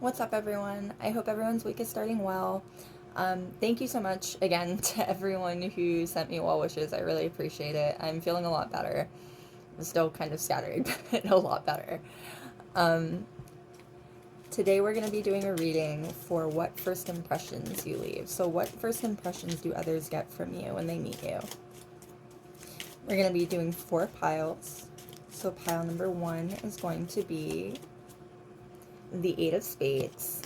What's up, everyone? I hope everyone's week is starting well. Thank you so much again to everyone who sent me well wishes. I really appreciate it. I'm feeling a lot better. I'm still kind of scattered, but a lot better. Um, Today we're going to be doing a reading for what first impressions you leave. So what first impressions do others get from you when they meet you? We're going to be doing 4 piles. So pile number 1 is going to be the 8 of Spades.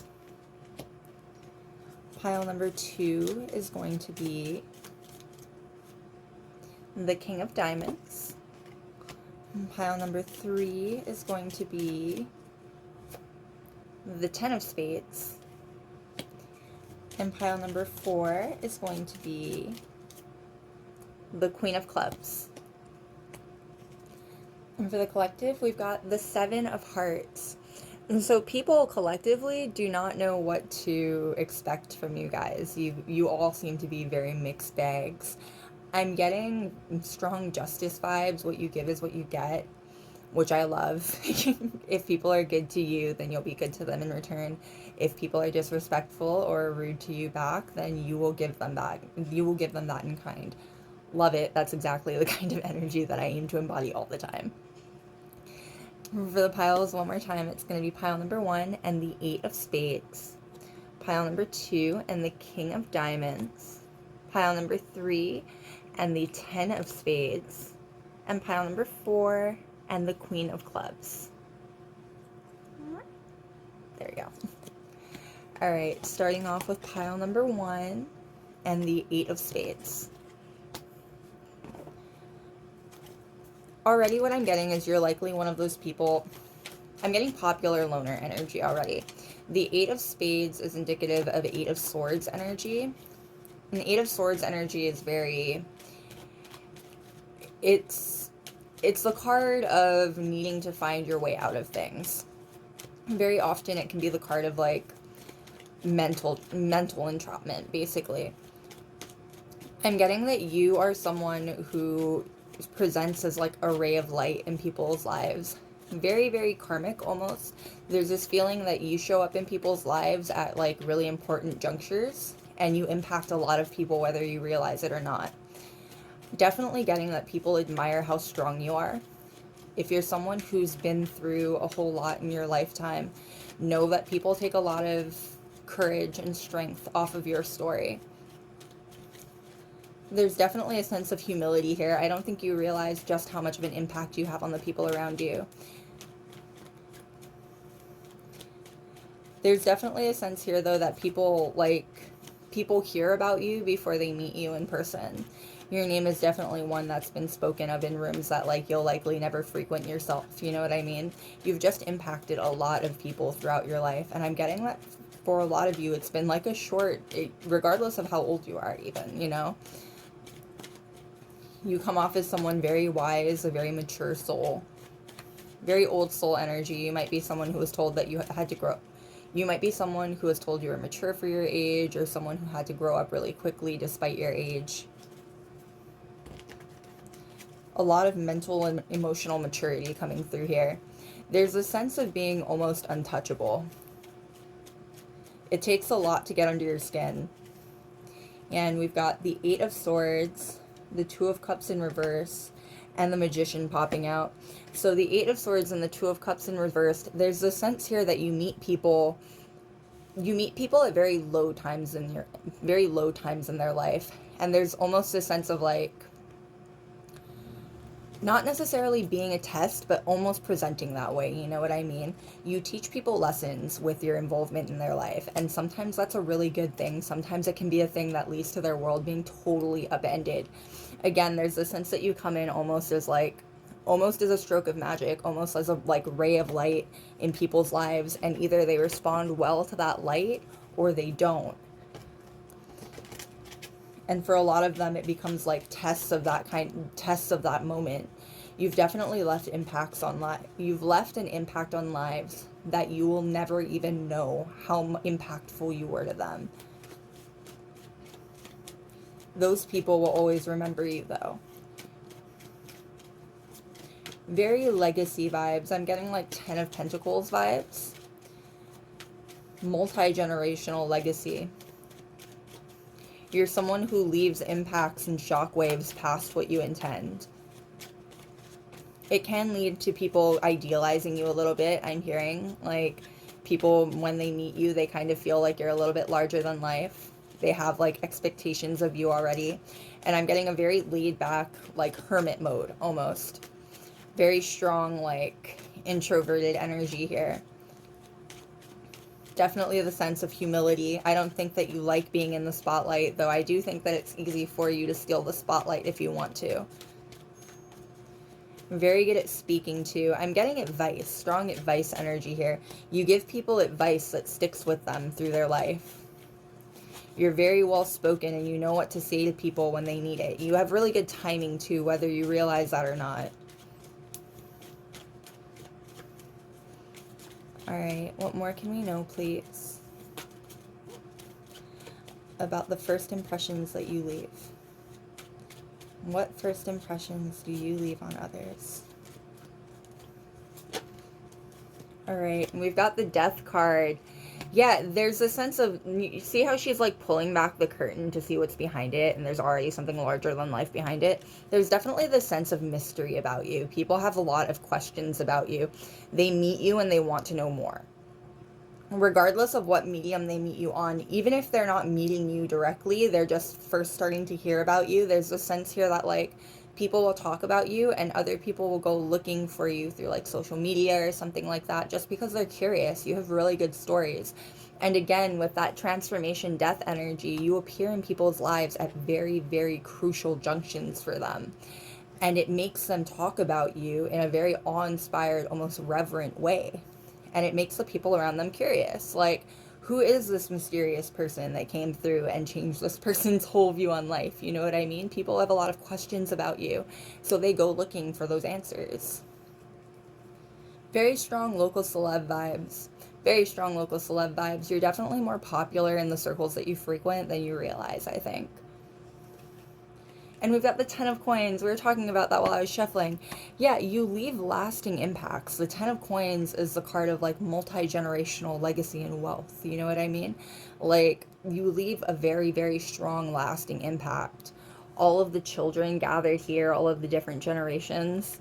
Pile number 2 is going to be the King of Diamonds. And pile number 3 is going to be the 10 of Spades. And pile number 4 is going to be the Queen of Clubs. And for the collective, we've got the 7 of Hearts. And so people collectively do not know what to expect from you guys. You all seem to be very mixed bags. I'm getting strong justice vibes. What you give is what you get, which I love. If people are good to you, then you'll be good to them in return. If people are disrespectful or rude to you back, then you will give them that. You will give them that in kind. Love it. That's exactly the kind of energy that I aim to embody all the time. For the piles, one more time, it's going to be pile number 1 and the 8 of Spades. Pile number 2 and the King of Diamonds. Pile number 3 and the 10 of Spades. And pile number 4 and the Queen of Clubs. There we go. Alright, starting off with pile number 1 and the 8 of Spades. Already what I'm getting is you're likely one of those people. I'm getting popular loner energy already. The 8 of Spades is indicative of 8 of Swords energy. And the 8 of Swords energy is very... It's the card of needing to find your way out of things. Very often it can be the card of, like, mental entrapment, basically. I'm getting that you are someone who presents as, like, a ray of light in people's lives. Very, very karmic, almost. There's this feeling that you show up in people's lives at, like, really important junctures, and you impact a lot of people whether you realize it or not. Definitely getting that people admire how strong you are. If you're someone who's been through a whole lot in your lifetime, know that people take a lot of courage and strength off of your story. There's definitely a sense of humility here. I don't think you realize just how much of an impact you have on the people around you. There's definitely a sense here, though, that people hear about you before they meet you in person. Your name is definitely one that's been spoken of in rooms that, like, you'll likely never frequent yourself. You know what I mean? You've just impacted a lot of people throughout your life, and I'm getting that for a lot of you, it's been like a short, regardless of how old you are even, you know? You come off as someone very wise, a very mature soul. Very old soul energy. You might be someone who was told that you had to grow. You might be someone who was told you were mature for your age, or someone who had to grow up really quickly despite your age. A lot of mental and emotional maturity coming through here. There's a sense of being almost untouchable. It takes a lot to get under your skin. And we've got the 8 of Swords, the 2 of Cups in reverse, and the Magician popping out. So the 8 of Swords and the 2 of Cups in reverse, there's a sense here that you meet people at very low times in their life. And there's almost a sense of, like, not necessarily being a test, but almost presenting that way, you know what I mean? You teach people lessons with your involvement in their life, and sometimes that's a really good thing. Sometimes it can be a thing that leads to their world being totally upended. Again, there's a sense that you come in almost as a stroke of magic, almost as a, like, ray of light in people's lives, and either they respond well to that light or they don't. And for a lot of them, it becomes like tests of that moment. You've definitely left impacts on You've left an impact on lives that you will never even know how impactful you were to them. Those people will always remember you, though. Very legacy vibes. I'm getting, like, 10 of Pentacles vibes. multi-generational legacy. You're someone who leaves impacts and shockwaves past what you intend. It can lead to people idealizing you a little bit, I'm hearing. Like, people, when they meet you, they kind of feel like you're a little bit larger than life. They have, like, expectations of you already. And I'm getting a very laid back, like, hermit mode, almost. Very strong, like, introverted energy here. Definitely the sense of humility. I don't think that you like being in the spotlight, though I do think that it's easy for you to steal the spotlight if you want to. Very good at speaking to. I'm getting advice, strong advice energy here. You give people advice that sticks with them through their life. You're very well spoken and you know what to say to people when they need it. You have really good timing too, whether you realize that or not. Alright, what more can we know, please? About the first impressions that you leave. What first impressions do you leave on others? Alright, we've got the Death card. Yeah, there's a sense of, you see how she's like pulling back the curtain to see what's behind it, and there's already something larger than life behind it. There's definitely this sense of mystery about you. People have a lot of questions about you. They meet you and they want to know more. Regardless of what medium they meet you on, even if they're not meeting you directly, they're just first starting to hear about you, there's a sense here that, like, people will talk about you and other people will go looking for you through, like, social media or something like that, just because they're curious. You have really good stories. And again, with that transformation death energy, you appear in people's lives at very, very crucial junctions for them. And it makes them talk about you in a very awe-inspired, almost reverent way. And it makes the people around them curious. Like, who is this mysterious person that came through and changed this person's whole view on life? You know what I mean? People have a lot of questions about you, so they go looking for those answers. Very strong local celeb vibes. Very strong local celeb vibes. You're definitely more popular in the circles that you frequent than you realize, I think. And we've got the Ten of Coins. We were talking about that while I was shuffling. Yeah, you leave lasting impacts. The Ten of Coins is the card of, like, multi-generational legacy and wealth. You know what I mean? Like, you leave a very, very strong lasting impact. All of the children gathered here, all of the different generations.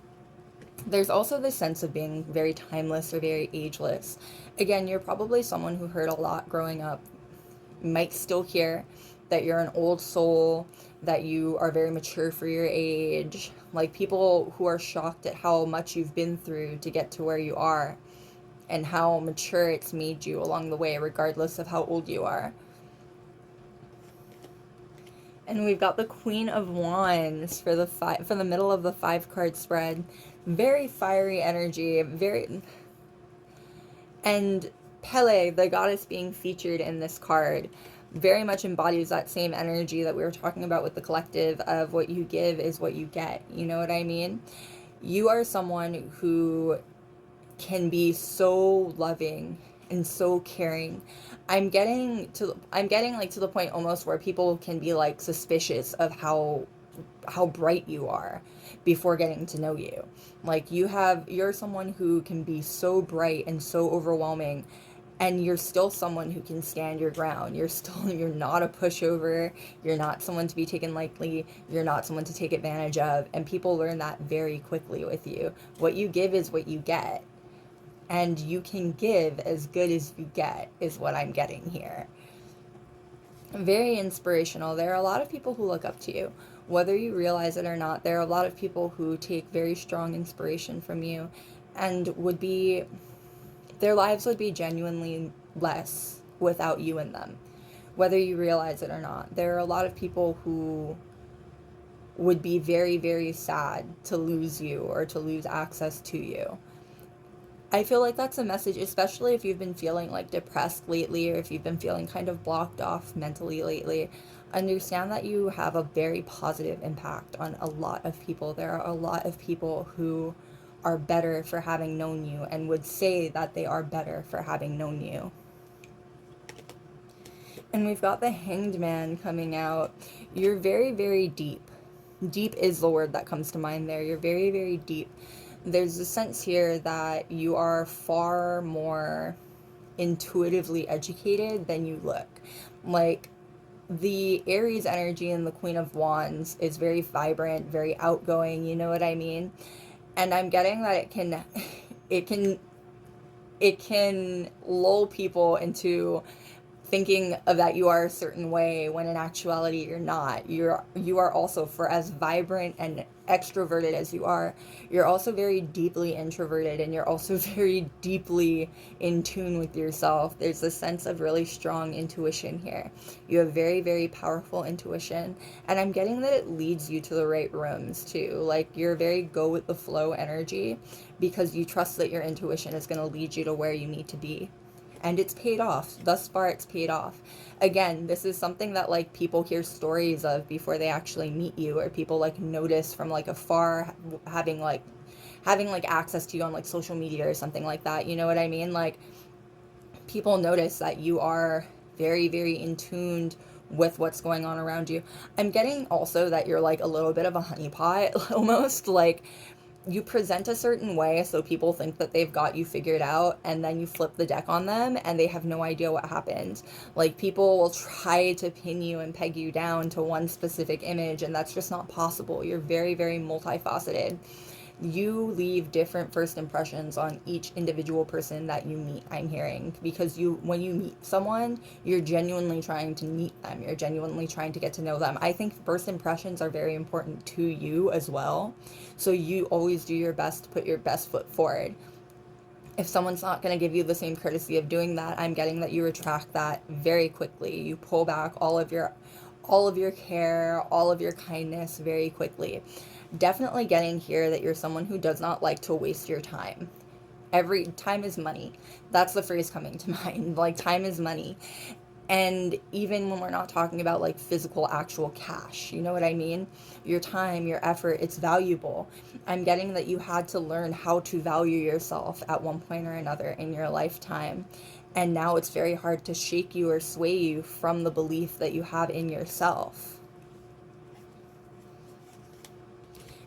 There's also this sense of being very timeless or very ageless. Again, you're probably someone who heard a lot growing up, might still hear that you're an old soul, that you are very mature for your age. Like, people who are shocked at how much you've been through to get to where you are and how mature it's made you along the way, regardless of how old you are. And we've got the Queen of Wands for the middle of the 5-card spread. Very fiery energy, very. And Pele, the goddess being featured in this card, very much embodies that same energy that we were talking about with the collective of what you give is what you get. You know what I mean? You are someone who can be so loving and so caring. I'm getting like to the point almost where people can be like suspicious of how bright you are before getting to know you. Like, you're someone who can be so bright and so overwhelming, and you're still someone who can stand your ground. You're not a pushover. You're not someone to be taken lightly. You're not someone to take advantage of. And people learn that very quickly with you. What you give is what you get. And you can give as good as you get, is what I'm getting here. Very inspirational. There are a lot of people who look up to you. Whether you realize it or not, there are a lot of people who take very strong inspiration from you and their lives would be genuinely less without you in them, whether you realize it or not. There are a lot of people who would be very, very sad to lose you or to lose access to you. I feel like that's a message, especially if you've been feeling like depressed lately or if you've been feeling kind of blocked off mentally lately. Understand that you have a very positive impact on a lot of people. There are a lot of people who are better for having known you and would say that they are better for having known you. And we've got the Hanged Man coming out. You're very, very deep. Deep is the word that comes to mind there. You're very, very deep. There's a sense here that you are far more intuitively educated than you look. Like, the Aries energy in the Queen of Wands is very vibrant, very outgoing, you know what I mean? And I'm getting that it can it can lull people into thinking of that you are a certain way when in actuality you're not. You are also, for as vibrant and extroverted as you are, you're also very deeply introverted, and you're also very deeply in tune with yourself. There's a sense of really strong intuition here. You have very, very powerful intuition, and I'm getting that it leads you to the right rooms too. Like, you're very go with the flow energy because you trust that your intuition is going to lead you to where you need to be. And it's paid off. Thus far, it's paid off. Again, this is something that, like, people hear stories of before they actually meet you, or people, like, notice from, like, afar, having like access to you on, like, social media or something like that. You know what I mean? Like, people notice that you are very, very in tuned with what's going on around you. I'm getting also that you're, like, a little bit of a honeypot, almost. Like, you present a certain way so people think that they've got you figured out, and then you flip the deck on them and they have no idea what happened. Like, people will try to pin you and peg you down to one specific image, and that's just not possible. You're very, very multifaceted. You leave different first impressions on each individual person that you meet, I'm hearing, because when you meet someone, you're genuinely trying to meet them. You're genuinely trying to get to know them. I think first impressions are very important to you as well. So you always do your best to put your best foot forward. If someone's not going to give you the same courtesy of doing that, I'm getting that you retract that very quickly. You pull back all of your care, all of your kindness very quickly. Definitely getting here that you're someone who does not like to waste your time. Every time is money. That's the phrase coming to mind. Like, time is money. And even when we're not talking about, like, physical, actual cash, you know what I mean? Your time, your effort, it's valuable. I'm getting that you had to learn how to value yourself at one point or another in your lifetime. And now it's very hard to shake you or sway you from the belief that you have in yourself.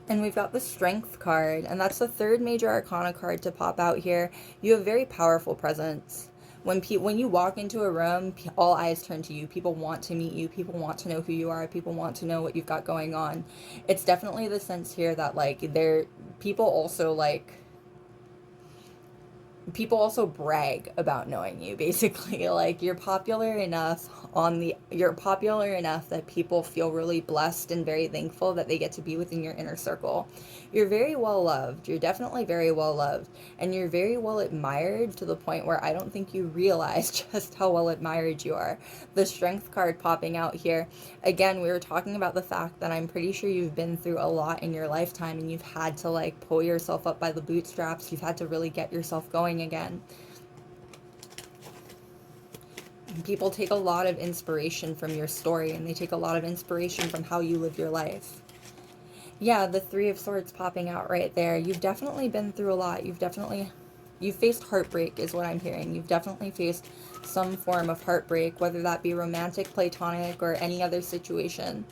And we've got the Strength card, and that's the third major arcana card to pop out here. You have very powerful presence. When you walk into a room, all eyes turn to you. People want to meet you. People want to know who you are. People want to know what you've got going on. It's definitely the sense here that, like, people also brag about knowing you, basically. Like, you're popular enough that people feel really blessed and very thankful that they get to be within your inner circle. You're very well loved. You're definitely very well loved, and you're very well admired, to the point where I don't think you realize just how well admired you are. The Strength card popping out here, again, we were talking about the fact that I'm pretty sure you've been through a lot in your lifetime, and you've had to, like, pull yourself up by the bootstraps. You've had to really get yourself going again. People take a lot of inspiration from your story, and they take a lot of inspiration from how you live your life. Yeah, the Three of Swords popping out right there. You've definitely been through a lot. You've faced heartbreak is what I'm hearing. You've definitely faced some form of heartbreak, whether that be romantic, platonic, or any other situation.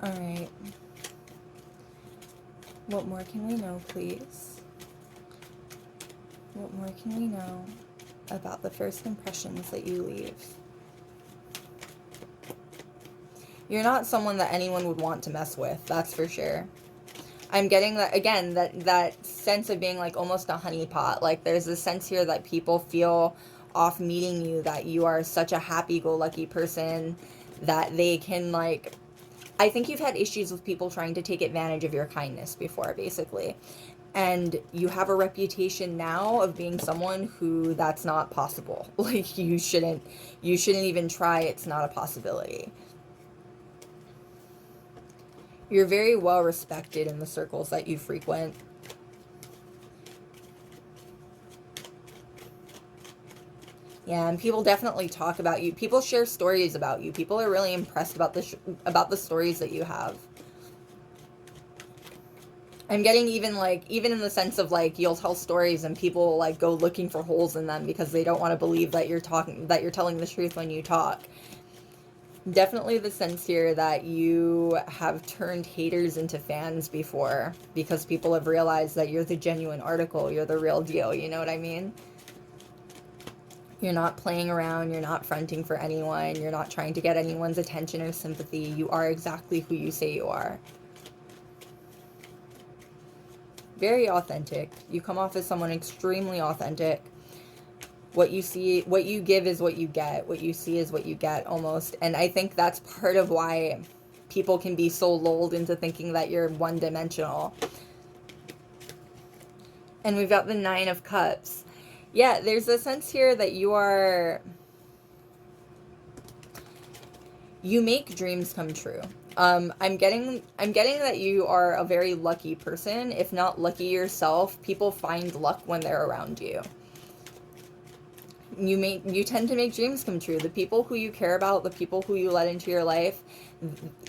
All right. What more can we know, please? What more can we know about the first impressions that you leave? You're not someone that anyone would want to mess with, that's for sure. I'm getting that, again, that sense of being, like, almost a honeypot. Like, there's a sense here that people feel off meeting you, that you are such a happy-go-lucky person that they can, like, I think you've had issues with people trying to take advantage of your kindness before, basically. And you have a reputation now of being someone who that's not possible. Like, you shouldn't even try. It's not a possibility. You're very well respected in the circles that you frequent. Yeah, and people definitely talk about you. People share stories about you. People are really impressed about the stories that you have. I'm getting even in the sense of, like, you'll tell stories and people, like, go looking for holes in them because they don't want to believe that you're telling the truth when you talk. Definitely the sense here that you have turned haters into fans before, because people have realized that you're the genuine article, you're the real deal, you know what I mean? You're not playing around, you're not fronting for anyone, you're not trying to get anyone's attention or sympathy. You are exactly who you say you are. Very authentic. You come off as someone extremely authentic. What you see, what you give is what you get. What you see is what you get, almost. And I think that's part of why people can be so lulled into thinking that you're one-dimensional. And we've got the Nine of Cups. Yeah, there's a sense here that you make dreams come true. I'm getting that you are a very lucky person. If not lucky yourself, people find luck when they're around you. You tend to make dreams come true. The people who you care about, the people who you let into your life,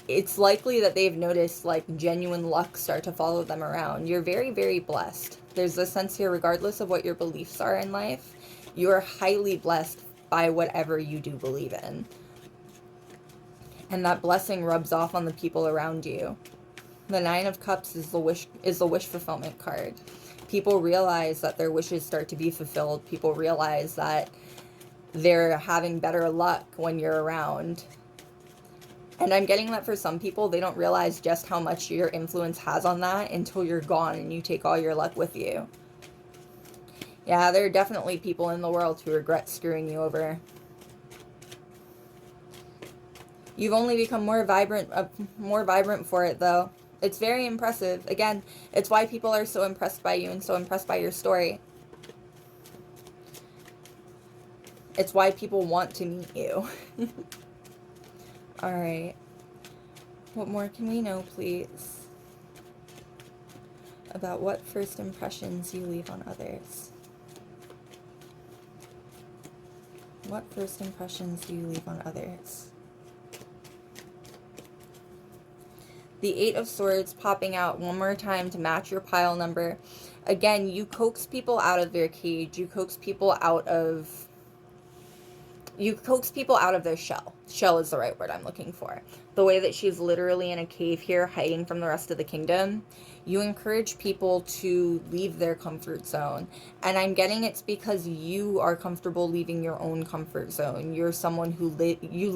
it's likely that they've noticed like genuine luck start to follow them around. You're very, very blessed. There's a sense here, regardless of what your beliefs are in life, you are highly blessed by whatever you do believe in. And that blessing rubs off on the people around you. The Nine of Cups is the wish fulfillment card. People realize that their wishes start to be fulfilled. People realize that they're having better luck when you're around. And I'm getting that for some people, they don't realize just how much your influence has on that until you're gone and you take all your luck with you. Yeah, there are definitely people in the world who regret screwing you over. You've only become more vibrant for it, though. It's very impressive. Again, it's why people are so impressed by you and so impressed by your story. It's why people want to meet you. All right. What more can we know, please, about what first impressions you leave on others? What first impressions do you leave on others? The Eight of Swords popping out one more time to match your pile number. Again, you coax people out of their cage. You coax people out of their shell. Shell is the right word I'm looking for. The way that she's literally in a cave here, hiding from the rest of the kingdom. You encourage people to leave their comfort zone. And I'm getting it's because you are comfortable leaving your own comfort zone. You're someone who you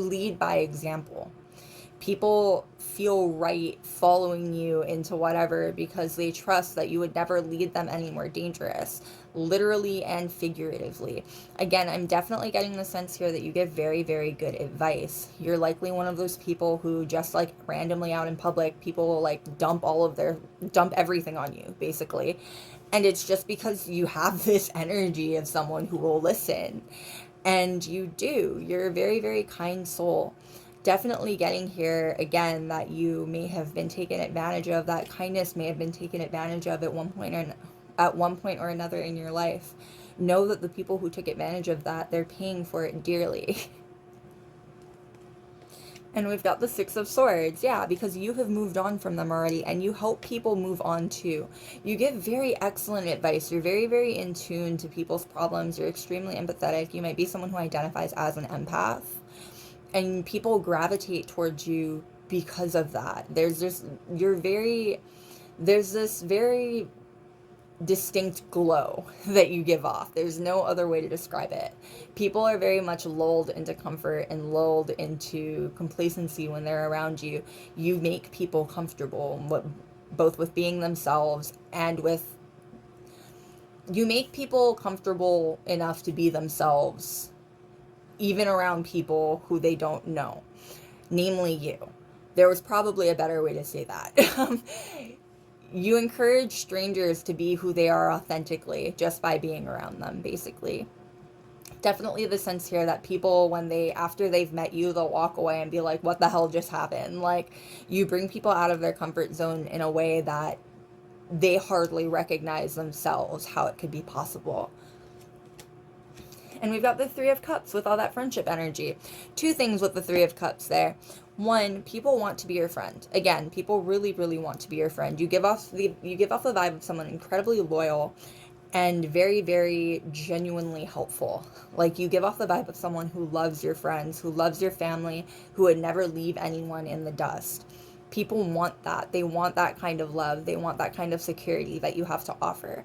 lead by example. People feel right following you into whatever because they trust that you would never lead them anywhere dangerous, literally and figuratively. Again, I'm definitely getting the sense here that you give very, very good advice. You're likely one of those people who just like randomly out in public, people will like dump everything on you, basically. And it's just because you have this energy of someone who will listen. And you do. You're a very, very kind soul. Definitely getting here again that you may have been taken advantage of. That kindness may have been taken advantage of at one point or another in your life. Know that the people who took advantage of that, they're paying for it dearly. And we've got the Six of Swords. Yeah, because you have moved on from them already and you help people move on too. You give very excellent advice. You're very, very in tune to people's problems. You're extremely empathetic. You might be someone who identifies as an empath. And people gravitate towards you because of that. There's this very distinct glow that you give off. There's no other way to describe it. People are very much lulled into comfort and lulled into complacency when they're around you. You make people comfortable, both with being themselves and you make people comfortable enough to be themselves even around people who they don't know, namely you. There was probably a better way to say that. You encourage strangers to be who they are authentically just by being around them, basically. Definitely the sense here that people, after they've met you, they'll walk away and be like, what the hell just happened? Like, you bring people out of their comfort zone in a way that they hardly recognize themselves how it could be possible. And we've got the Three of Cups with all that friendship energy. Two things with the Three of Cups there. One, people want to be your friend. Again, people really, really want to be your friend. You give off the vibe of someone incredibly loyal and very, very genuinely helpful. Like, you give off the vibe of someone who loves your friends, who loves your family, who would never leave anyone in the dust. People want that. They want that kind of love. They want that kind of security that you have to offer.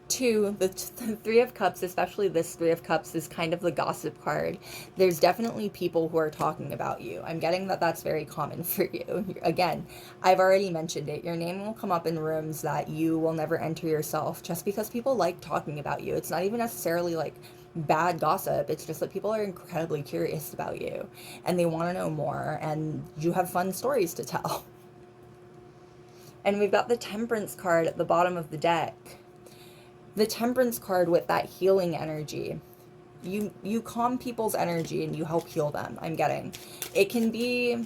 Two, the Three of Cups, especially this Three of Cups, is kind of the gossip card. There's definitely people who are talking about you. I'm getting that that's very common for you. Again, I've already mentioned it. Your name will come up in rooms that you will never enter yourself just because people like talking about you. It's not even necessarily like bad gossip. It's just that people are incredibly curious about you and they want to know more, and you have fun stories to tell. And we've got the Temperance card at the bottom of the deck. The Temperance card with that healing energy. You calm people's energy and you help heal them. I'm getting. It can be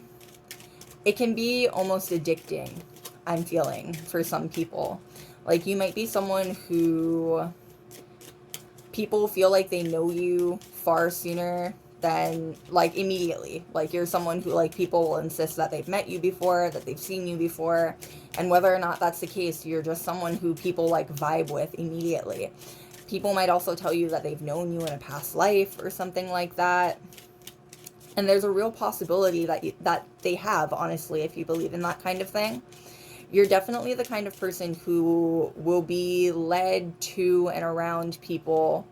almost addicting, I'm feeling, for some people. Like, you might be someone who people feel like they know you far sooner than, like, immediately. Like, you're someone who, like, people will insist that they've met you before, that they've seen you before, and whether or not that's the case, you're just someone who people, like, vibe with immediately. People might also tell you that they've known you in a past life or something like that. And there's a real possibility that they have, honestly, if you believe in that kind of thing. You're definitely the kind of person who will be led to and around people.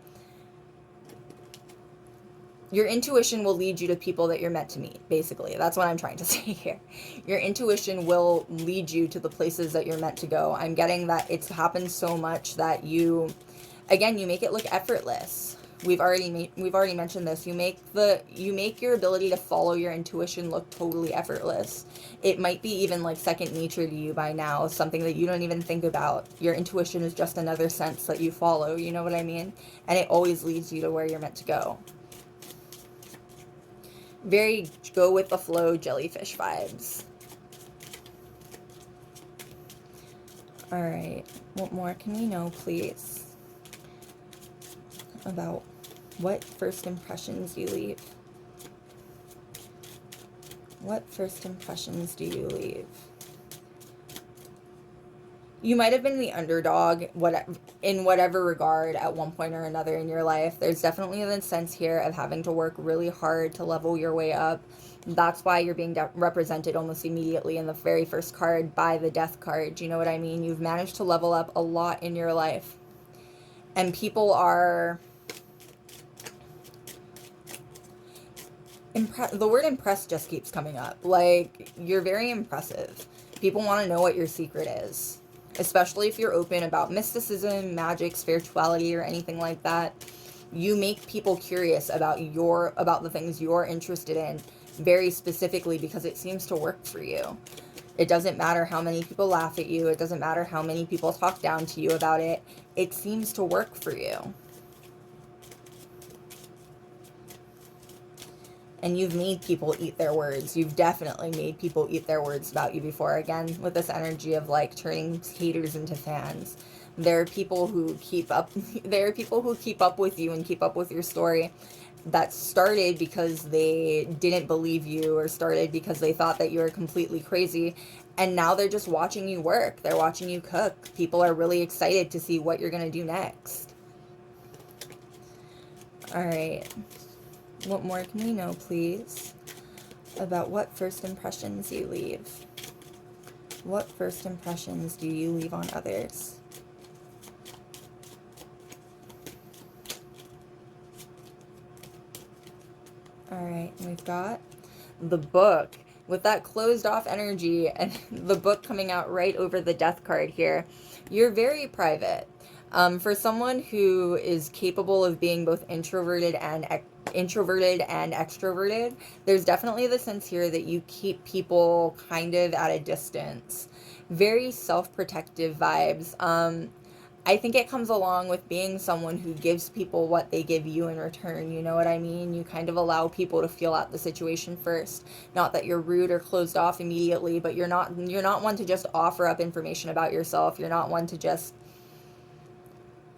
Your intuition will lead you to people that you're meant to meet, basically. That's what I'm trying to say here. Your intuition will lead you to the places that you're meant to go. I'm getting that it's happened so much that you make it look effortless. We've already mentioned this. You make your ability to follow your intuition look totally effortless. It might be even like second nature to you by now, something that you don't even think about. Your intuition is just another sense that you follow, you know what I mean? And it always leads you to where you're meant to go. Very go with the flow jellyfish vibes. All right, what more can we know, please, about what first impressions you leave? What first impressions do you leave? You might have been the underdog in whatever regard at one point or another in your life. There's definitely the sense here of having to work really hard to level your way up. That's why you're being represented almost immediately in the very first card by the Death card. Do you know what I mean? You've managed to level up a lot in your life. And people are... the word impressed just keeps coming up. Like, you're very impressive. People want to know what your secret is. Especially if you're open about mysticism, magic, spirituality, or anything like that. You make people curious about the things you're interested in very specifically because it seems to work for you. It doesn't matter how many people laugh at you. It doesn't matter how many people talk down to you about it. It seems to work for you. And you've made people eat their words. You've definitely made people eat their words about you before. Again, with this energy of like turning haters into fans. There are people who keep up with you and keep up with your story that started because they didn't believe you or started because they thought that you were completely crazy. And now they're just watching you work. They're watching you cook. People are really excited to see what you're going to do next. All right. What more can we know, please, about what first impressions you leave? What first impressions do you leave on others? All right, we've got the Book with that closed off energy and the Book coming out right over the Death card here. You're very private. For someone who is capable of being both introverted and extroverted, there's definitely the sense here that you keep people kind of at a distance. Very self-protective vibes. I think it comes along with being someone who gives people what they give you in return. You know what I mean? You kind of allow people to feel out the situation first. Not that you're rude or closed off immediately, but you're not one to just offer up information about yourself. You're not one to just...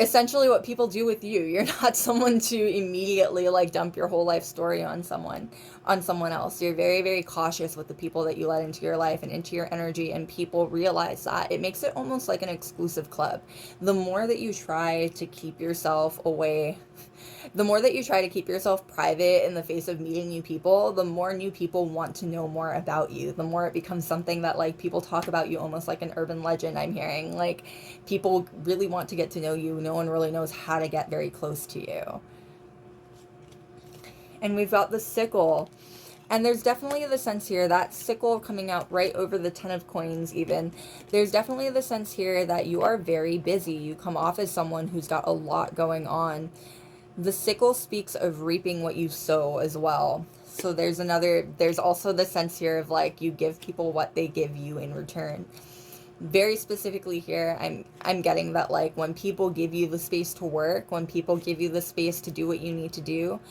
essentially what people do with you. You're not someone to immediately like dump your whole life story on someone else. You're very, very cautious with the people that you let into your life and into your energy, and people realize that. It makes it almost like an exclusive club. The more that you try to keep yourself away, the more that you try to keep yourself private in the face of meeting new people, the more new people want to know more about you. The more it becomes something that like people talk about you almost like an urban legend. I'm hearing like people really want to get to know you. No one really knows how to get very close to you. And we've got the sickle. And there's definitely the sense here, that sickle coming out right over the 10 of coins even. There's definitely the sense here that you are very busy. You come off as someone who's got a lot going on. The sickle speaks of reaping what you sow as well. So there's also the sense here of like you give people what they give you in return. Very specifically here, I'm getting that like when people give you the space to work, when people give you the space to do what you need to do,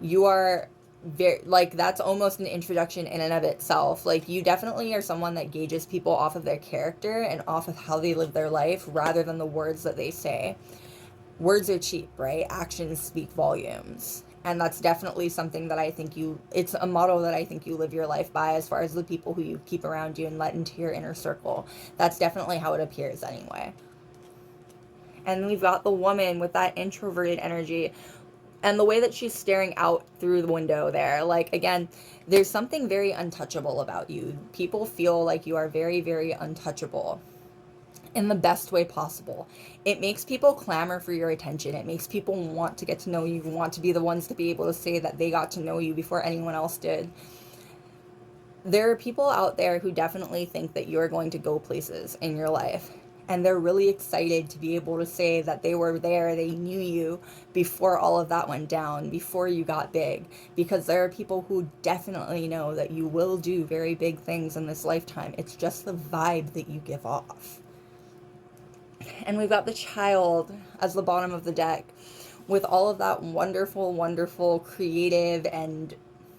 you are very like that's almost an introduction in and of itself. Like you definitely are someone that gauges people off of their character and off of how they live their life rather than the words that they say. Words are cheap, right? Actions speak volumes. And that's definitely something that I think it's a motto that I think you live your life by as far as the people who you keep around you and let into your inner circle. That's definitely how it appears anyway. And we've got the woman with that introverted energy and the way that she's staring out through the window there. Like, again, there's something very untouchable about you. People feel like you are very, very untouchable in the best way possible. It makes people clamor for your attention. It makes people want to get to know you, want to be the ones to be able to say that they got to know you before anyone else did. There are people out there who definitely think that you're going to go places in your life. And they're really excited to be able to say that they were there, they knew you before all of that went down, before you got big. Because there are people who definitely know that you will do very big things in this lifetime. It's just the vibe that you give off. And we've got the child as the bottom of the deck with all of that wonderful, wonderful, creative and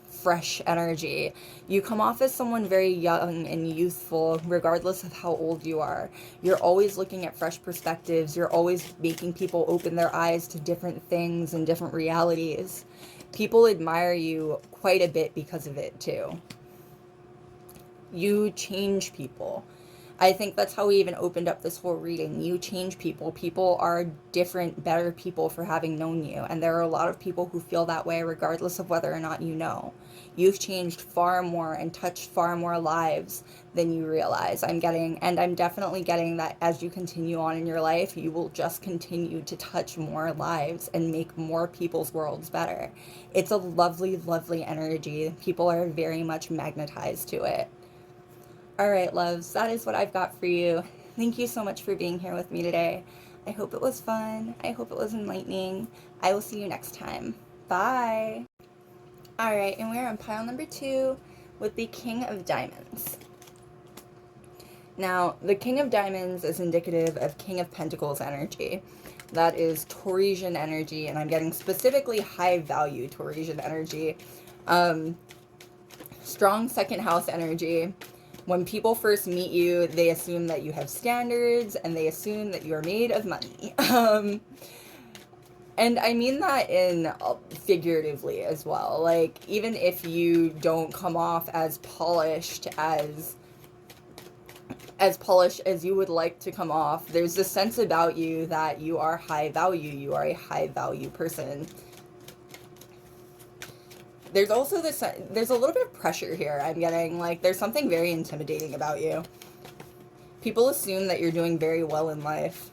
fresh energy. You come off as someone very young and youthful, regardless of how old you are. You're always looking at fresh perspectives. You're always making people open their eyes to different things and different realities. People admire you quite a bit because of it, too. You change people. I think that's how we even opened up this whole reading. You change people. People are different, better people for having known you. And there are a lot of people who feel that way regardless of whether or not you know. You've changed far more and touched far more lives than you realize. I'm definitely getting that as you continue on in your life, you will just continue to touch more lives and make more people's worlds better. It's a lovely, lovely energy. People are very much magnetized to it. All right, loves, that is what I've got for you. Thank you so much for being here with me today. I hope it was fun. I hope it was enlightening. I will see you next time. Bye. All right, and we're on pile number 2 with the King of Diamonds. Now, the King of Diamonds is indicative of King of Pentacles energy. That is Tauresian energy, and I'm getting specifically high value Tauresian energy. Strong second house energy. When people first meet you, they assume that you have standards and they assume that you are made of money. And I mean that in figuratively as well. Like, even if you don't come off as polished as you would like to come off, there's this sense about you that you are high value. You are a high value person. There's also there's a little bit of pressure here. I'm getting, like, there's something very intimidating about you. People assume that you're doing very well in life.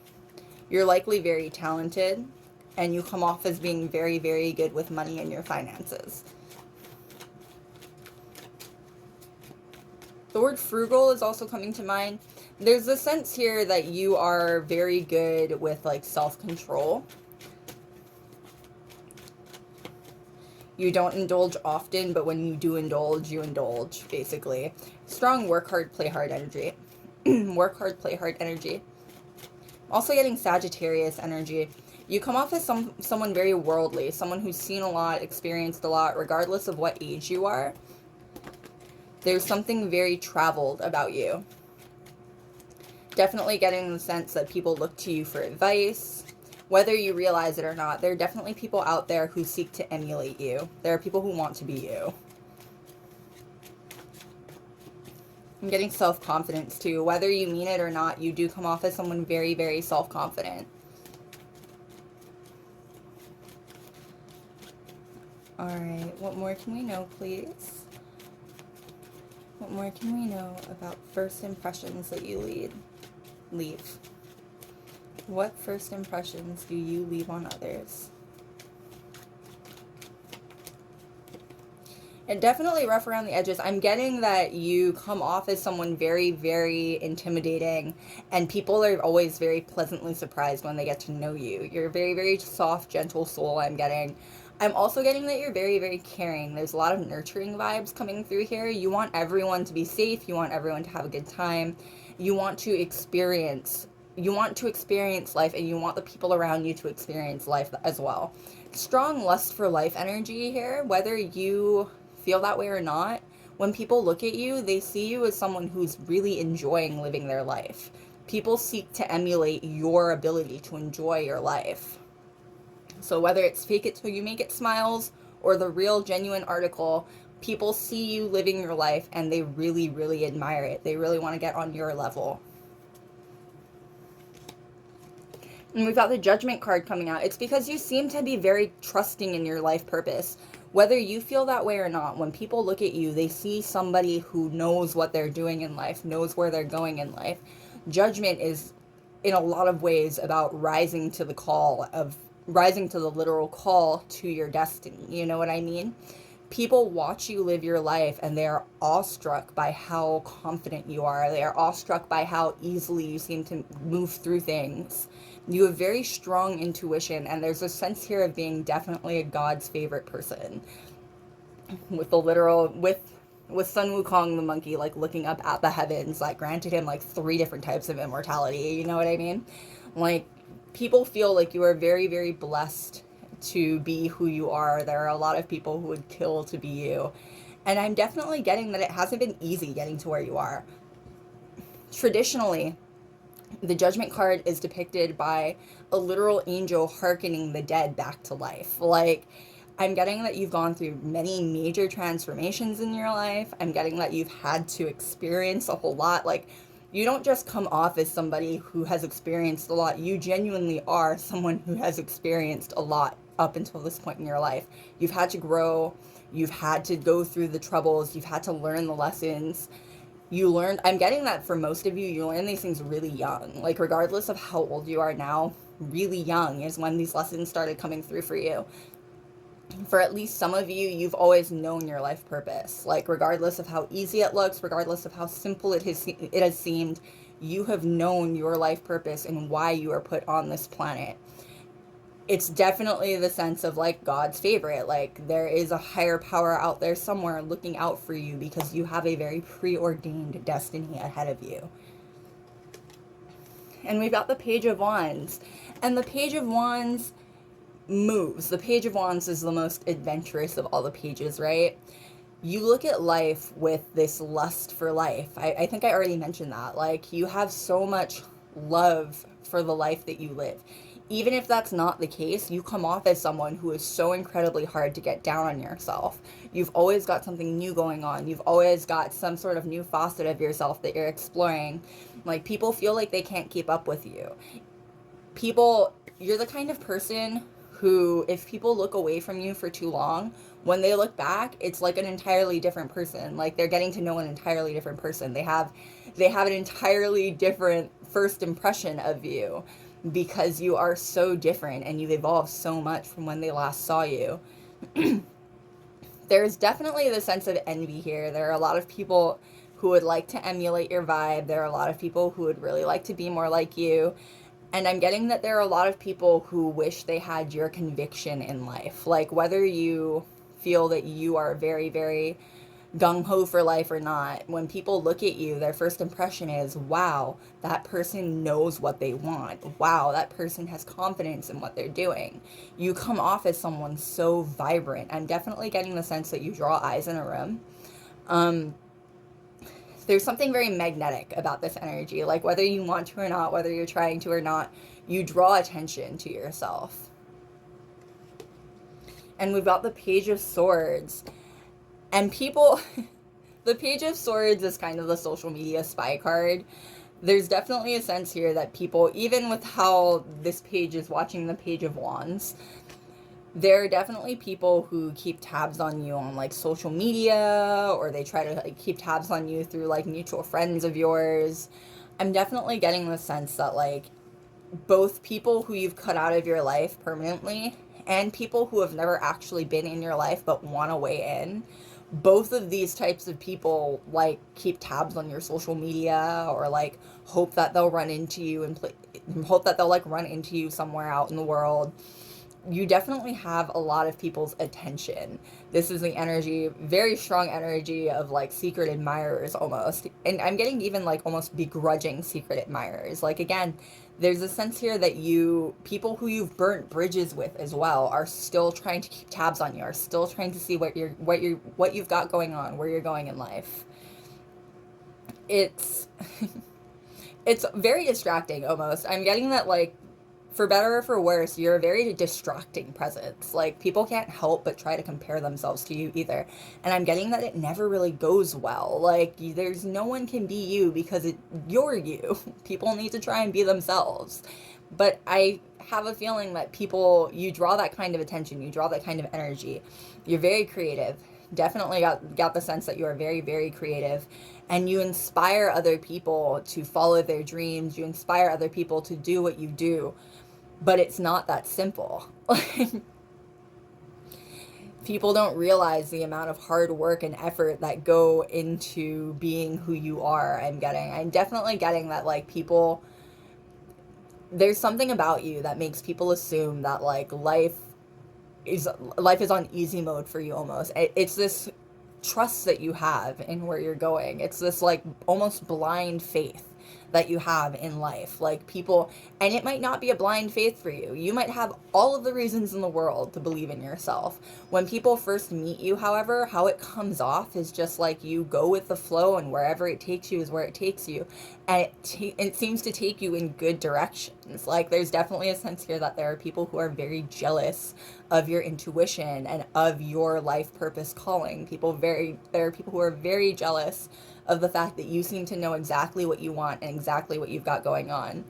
You're likely very talented, and you come off as being very, very good with money and your finances. The word frugal is also coming to mind. There's a sense here that you are very good with, like, self-control. You don't indulge often, but when you do indulge, you indulge, basically. Strong work hard, play hard energy. Work hard, play hard energy. Also getting Sagittarius energy. You come off as someone very worldly, someone who's seen a lot, experienced a lot, regardless of what age you are. There's something very traveled about you. Definitely getting the sense that people look to you for advice. Whether you realize it or not, there are definitely people out there who seek to emulate you. There are people who want to be you. I'm getting self-confidence too. Whether you mean it or not, you do come off as someone very, very self-confident. Alright, what more can we know, please? What more can we know about first impressions that you leave? What first impressions do you leave on others? And definitely rough around the edges. I'm getting that you come off as someone very, very intimidating, and people are always very pleasantly surprised when they get to know you. You're a very, very soft, gentle soul, I'm getting. I'm also getting that you're very, very caring. There's a lot of nurturing vibes coming through here. You want everyone to be safe. You want everyone to have a good time. You want to experience life, and you want the people around you to experience life as well. Strong lust for life energy here, whether you feel that way or not. When people look at you, they see you as someone who's really enjoying living their life. People seek to emulate your ability to enjoy your life. So whether it's fake it till you make it smiles or the real genuine article, people see you living your life and they really, really admire it. They really want to get on your level. And we've got the Judgment card coming out. It's because you seem to be very trusting in your life purpose. Whether you feel that way or not, when people look at you, they see somebody who knows what they're doing in life, knows where they're going in life. Judgment is, in a lot of ways, about rising to the literal call to your destiny. You know what I mean? People watch you live your life and they're awestruck by how confident you are. They are awestruck by how easily you seem to move through things. You have very strong intuition, and there's a sense here of being definitely a God's favorite person. With the literal, with Sun Wukong the monkey, like looking up at the heavens, like granted him like 3 different types of immortality, you know what I mean? Like, people feel like you are very, very blessed to be who you are. There are a lot of people who would kill to be you. And I'm definitely getting that it hasn't been easy getting to where you are. Traditionally, the Judgment card is depicted by a literal angel hearkening the dead back to life. Like, I'm getting that you've gone through many major transformations in your life. I'm getting that you've had to experience a whole lot. Like, you don't just come off as somebody who has experienced a lot. You genuinely are someone who has experienced a lot up until this point in your life. You've had to grow. You've had to go through the troubles. You've had to learn the lessons. I'm getting that for most of you, you learn these things really young. Like, regardless of how old you are now, really young is when these lessons started coming through for you. For at least some of you, you've always known your life purpose. Like, regardless of how easy it looks, regardless of how simple it has seemed, you have known your life purpose and why you are put on this planet. It's definitely the sense of, like, God's favorite. Like, there is a higher power out there somewhere looking out for you because you have a very preordained destiny ahead of you. And we've got the Page of Wands. And the Page of Wands moves. The Page of Wands is the most adventurous of all the pages, right? You look at life with this lust for life. I think I already mentioned that. Like, you have so much love for the life that you live. Even if that's not the case, you come off as someone who is so incredibly hard to get down on yourself. You've always got something new going on. You've always got some sort of new facet of yourself that you're exploring. Like, people feel like they can't keep up with you. You're the kind of person who, if people look away from you for too long, when they look back, it's like an entirely different person. Like, they're getting to know an entirely different person. They have an entirely different first impression of you because you are so different and you've evolved so much from when they last saw you. There's definitely the sense of envy here. There are a lot of people who would like to emulate your vibe. There are a lot of people who would really like to be more like you. And I'm getting that there are a lot of people who wish they had your conviction in life. Like, whether you feel that you are very, very gung-ho for life or not, when people look at you, their first impression is, wow, that person knows what they want. Wow, that person has confidence in what they're doing. You come off as someone so vibrant. I'm definitely getting the sense that you draw eyes in a room. There's something very magnetic about this energy. Like, whether you want to or not, whether you're trying to or not, You draw attention to yourself. And we've got the Page of Swords. And people, the Page of Swords is kind of the social media spy card. There's definitely a sense here that people, even with how this page is watching the Page of Wands, there are definitely people who keep tabs on you on like social media, or they try to like keep tabs on you through like mutual friends of yours. I'm definitely getting the sense that like both people who you've cut out of your life permanently and people who have never actually been in your life but want to weigh in, both of these types of people like keep tabs on your social media, or like hope that they'll run into you and hope that they'll like run into you somewhere out in the world. You definitely have a lot of people's attention. This is the energy, very strong energy of like secret admirers almost. And I'm getting even like almost begrudging secret admirers. Like again, there's a sense here that people who you've burnt bridges with as well are still trying to keep tabs on you, are still trying to see what you've got going on, where you're going in life. It's it's very distracting almost. I'm getting that like, for better or for worse, you're a very distracting presence. Like, people can't help but try to compare themselves to you either. And I'm getting that it never really goes well. Like, there's no one can be you because you're you. People need to try and be themselves. But I have a feeling that you draw that kind of attention, you draw that kind of energy. You're very creative. Definitely got the sense that you are very, very creative. And you inspire other people to follow their dreams. You inspire other people to do what you do. But it's not that simple. People don't realize the amount of hard work and effort that go into being who you are. I'm definitely getting that like there's something about you that makes people assume that like life is on easy mode for you almost. It's this trust that you have in where you're going. It's this like almost blind faith that you have in life. Like people, and it might not be a blind faith for you. You might have all of the reasons in the world to believe in yourself. When people first meet you, however, how it comes off is just like you go with the flow, and wherever it takes you is where it takes you. And it seems to take you in good directions. Like there's definitely a sense here that there are people who are very jealous of your intuition and of your life purpose calling. There are people who are very jealous of the fact that you seem to know exactly what you want and exactly what you've got going on.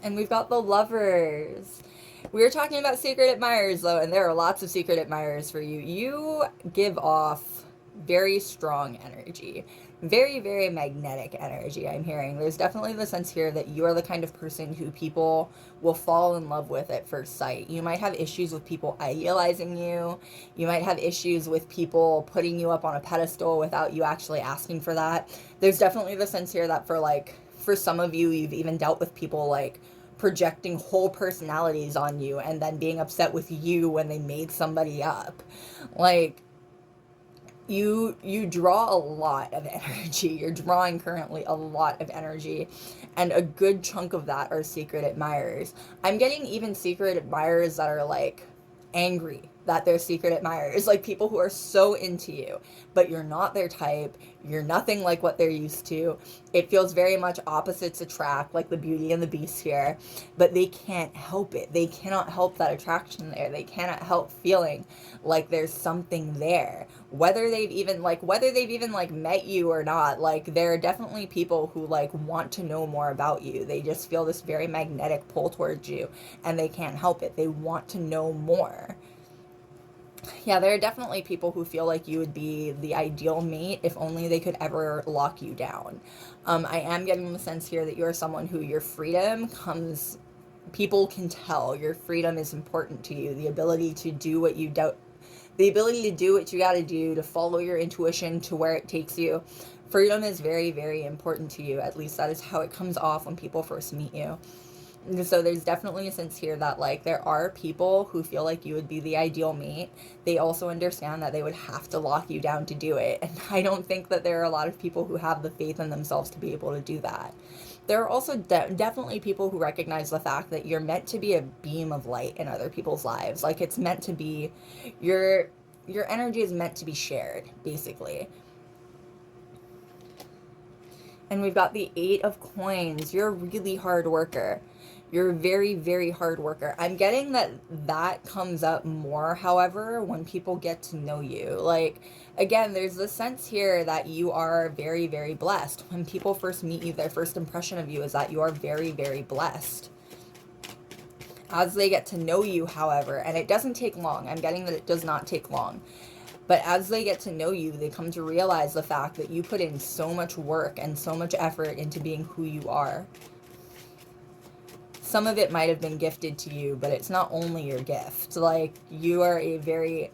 And we've got the Lovers. We were talking about secret admirers, though, and there are lots of secret admirers for you. You give off very strong energy. Very, very magnetic energy, I'm hearing. There's definitely the sense here that you are the kind of person who people will fall in love with at first sight. You might have issues with people idealizing you. You might have issues with people putting you up on a pedestal without you actually asking for that. There's definitely the sense here that for some of you, you've even dealt with people like projecting whole personalities on you and then being upset with you when they made somebody up. Like, you draw a lot of energy. You're drawing currently a lot of energy, and a good chunk of that are secret admirers. I'm getting even secret admirers that are like angry that they're secret admirers, like people who are so into you, but you're not their type. You're nothing like what they're used to. It feels very much opposites attract, like the Beauty and the Beast here, but they can't help it. They cannot help that attraction there. They cannot help feeling like there's something there, whether they've even met you or not. Like, there are definitely people who like want to know more about you. They just feel this very magnetic pull towards you, and they can't help it. They want to know more. Yeah, there are definitely people who feel like you would be the ideal mate if only they could ever lock you down. I am getting the sense here that you're someone who your freedom comes, people can tell your freedom is important to you. The ability to do what you do, the ability to do what you got to do, to follow your intuition to where it takes you. Freedom is very, very important to you. At least that is how it comes off when people first meet you. So there's definitely a sense here that like there are people who feel like you would be the ideal mate. They also understand that they would have to lock you down to do it. And I don't think that there are a lot of people who have the faith in themselves to be able to do that. There are also definitely people who recognize the fact that you're meant to be a beam of light in other people's lives. Like, it's meant to be, your energy is meant to be shared, basically. And we've got the 8 of Coins. You're a really hard worker. You're a very, very hard worker. I'm getting that that comes up more, however, when people get to know you. Like, again, there's this sense here that you are very, very blessed. When people first meet you, their first impression of you is that you are very, very blessed. As they get to know you, however, and it doesn't take long. I'm getting that it does not take long. But as they get to know you, they come to realize the fact that you put in so much work and so much effort into being who you are. Some of it might have been gifted to you, but it's not only your gift. Like, you're a very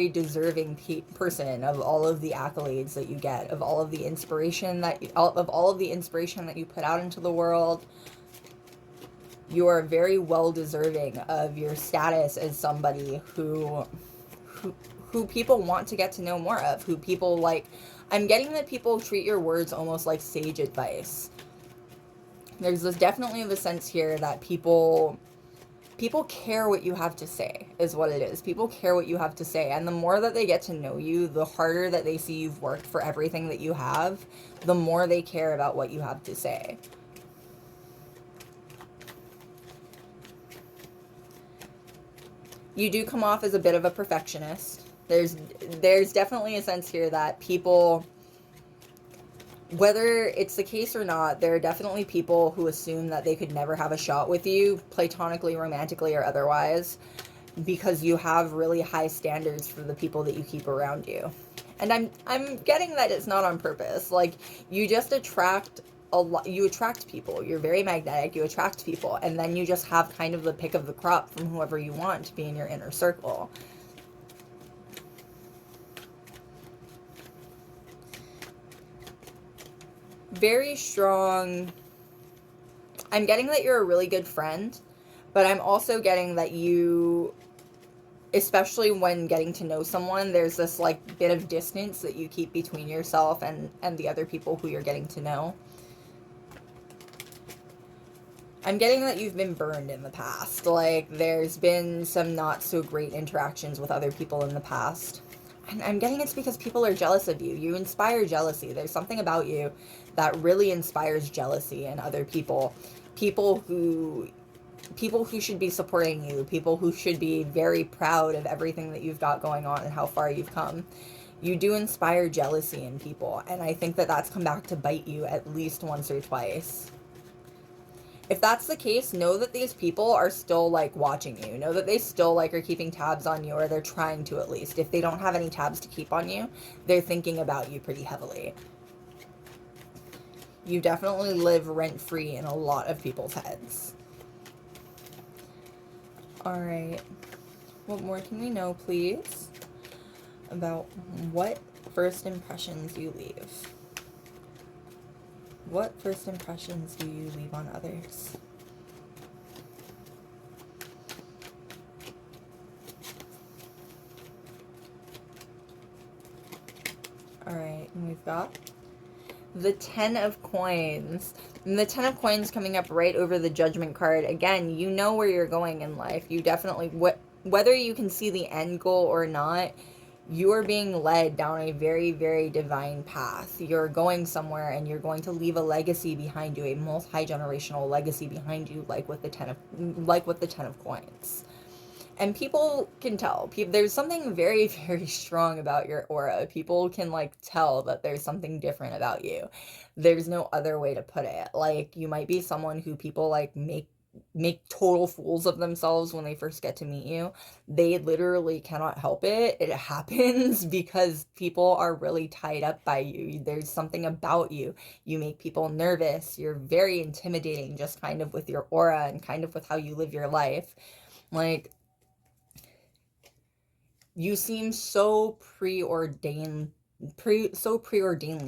deserving person of all of the accolades that you get, of all of the inspiration that you put out into the world. You are very well deserving of your status as somebody who people want to get to know more of, who people like. I'm getting that people treat your words almost like sage advice. There's definitely the sense here that people care what you have to say, is what it is. People care what you have to say, and the more that they get to know you, the harder that they see you've worked for everything that you have, the more they care about what you have to say. You do come off as a bit of a perfectionist. There's definitely a sense here that people, whether it's the case or not, there are definitely people who assume that they could never have a shot with you, platonically, romantically, or otherwise, because you have really high standards for the people that you keep around you. And I'm getting that it's not on purpose. Like, you just attract you attract people. You're very magnetic. You attract people, and then you just have kind of the pick of the crop from whoever you want to be in your inner circle. Very strong. I'm getting that you're a really good friend, but I'm also getting that you, especially when getting to know someone, there's this like bit of distance that you keep between yourself and the other people who you're getting to know. I'm getting that you've been burned in the past. Like, there's been some not so great interactions with other people in the past. And I'm getting it's because people are jealous of you. You inspire jealousy. There's something about you that really inspires jealousy in other people. People who should be supporting you. People who should be very proud of everything that you've got going on and how far you've come. You do inspire jealousy in people. And I think that that's come back to bite you at least once or twice. If that's the case, know that these people are still, like, watching you. Know that they still, like, are keeping tabs on you, or they're trying to at least. If they don't have any tabs to keep on you, they're thinking about you pretty heavily. You definitely live rent-free in a lot of people's heads. Alright. What more can we know, please, about what first impressions you leave? What first impressions do you leave on others? Alright, and we've got the 10 of Coins. And the 10 of Coins coming up right over the Judgment card. Again, you know where you're going in life. You definitely, whether you can see the end goal or not, you are being led down a very, very divine path. You're going somewhere, and you're going to leave a legacy behind you, a multi-generational legacy behind you, like with the 10 of Coins. And people can tell. There's something very, very strong about your aura. People can, like, tell that there's something different about you. There's no other way to put it. Like, you might be someone who people, like, make total fools of themselves when they first get to meet you. They literally cannot help it. It happens because people are really tied up by you. There's something about you. You make people nervous. You're very intimidating, just kind of with your aura and kind of with how you live your life. Like, you seem so preordainedly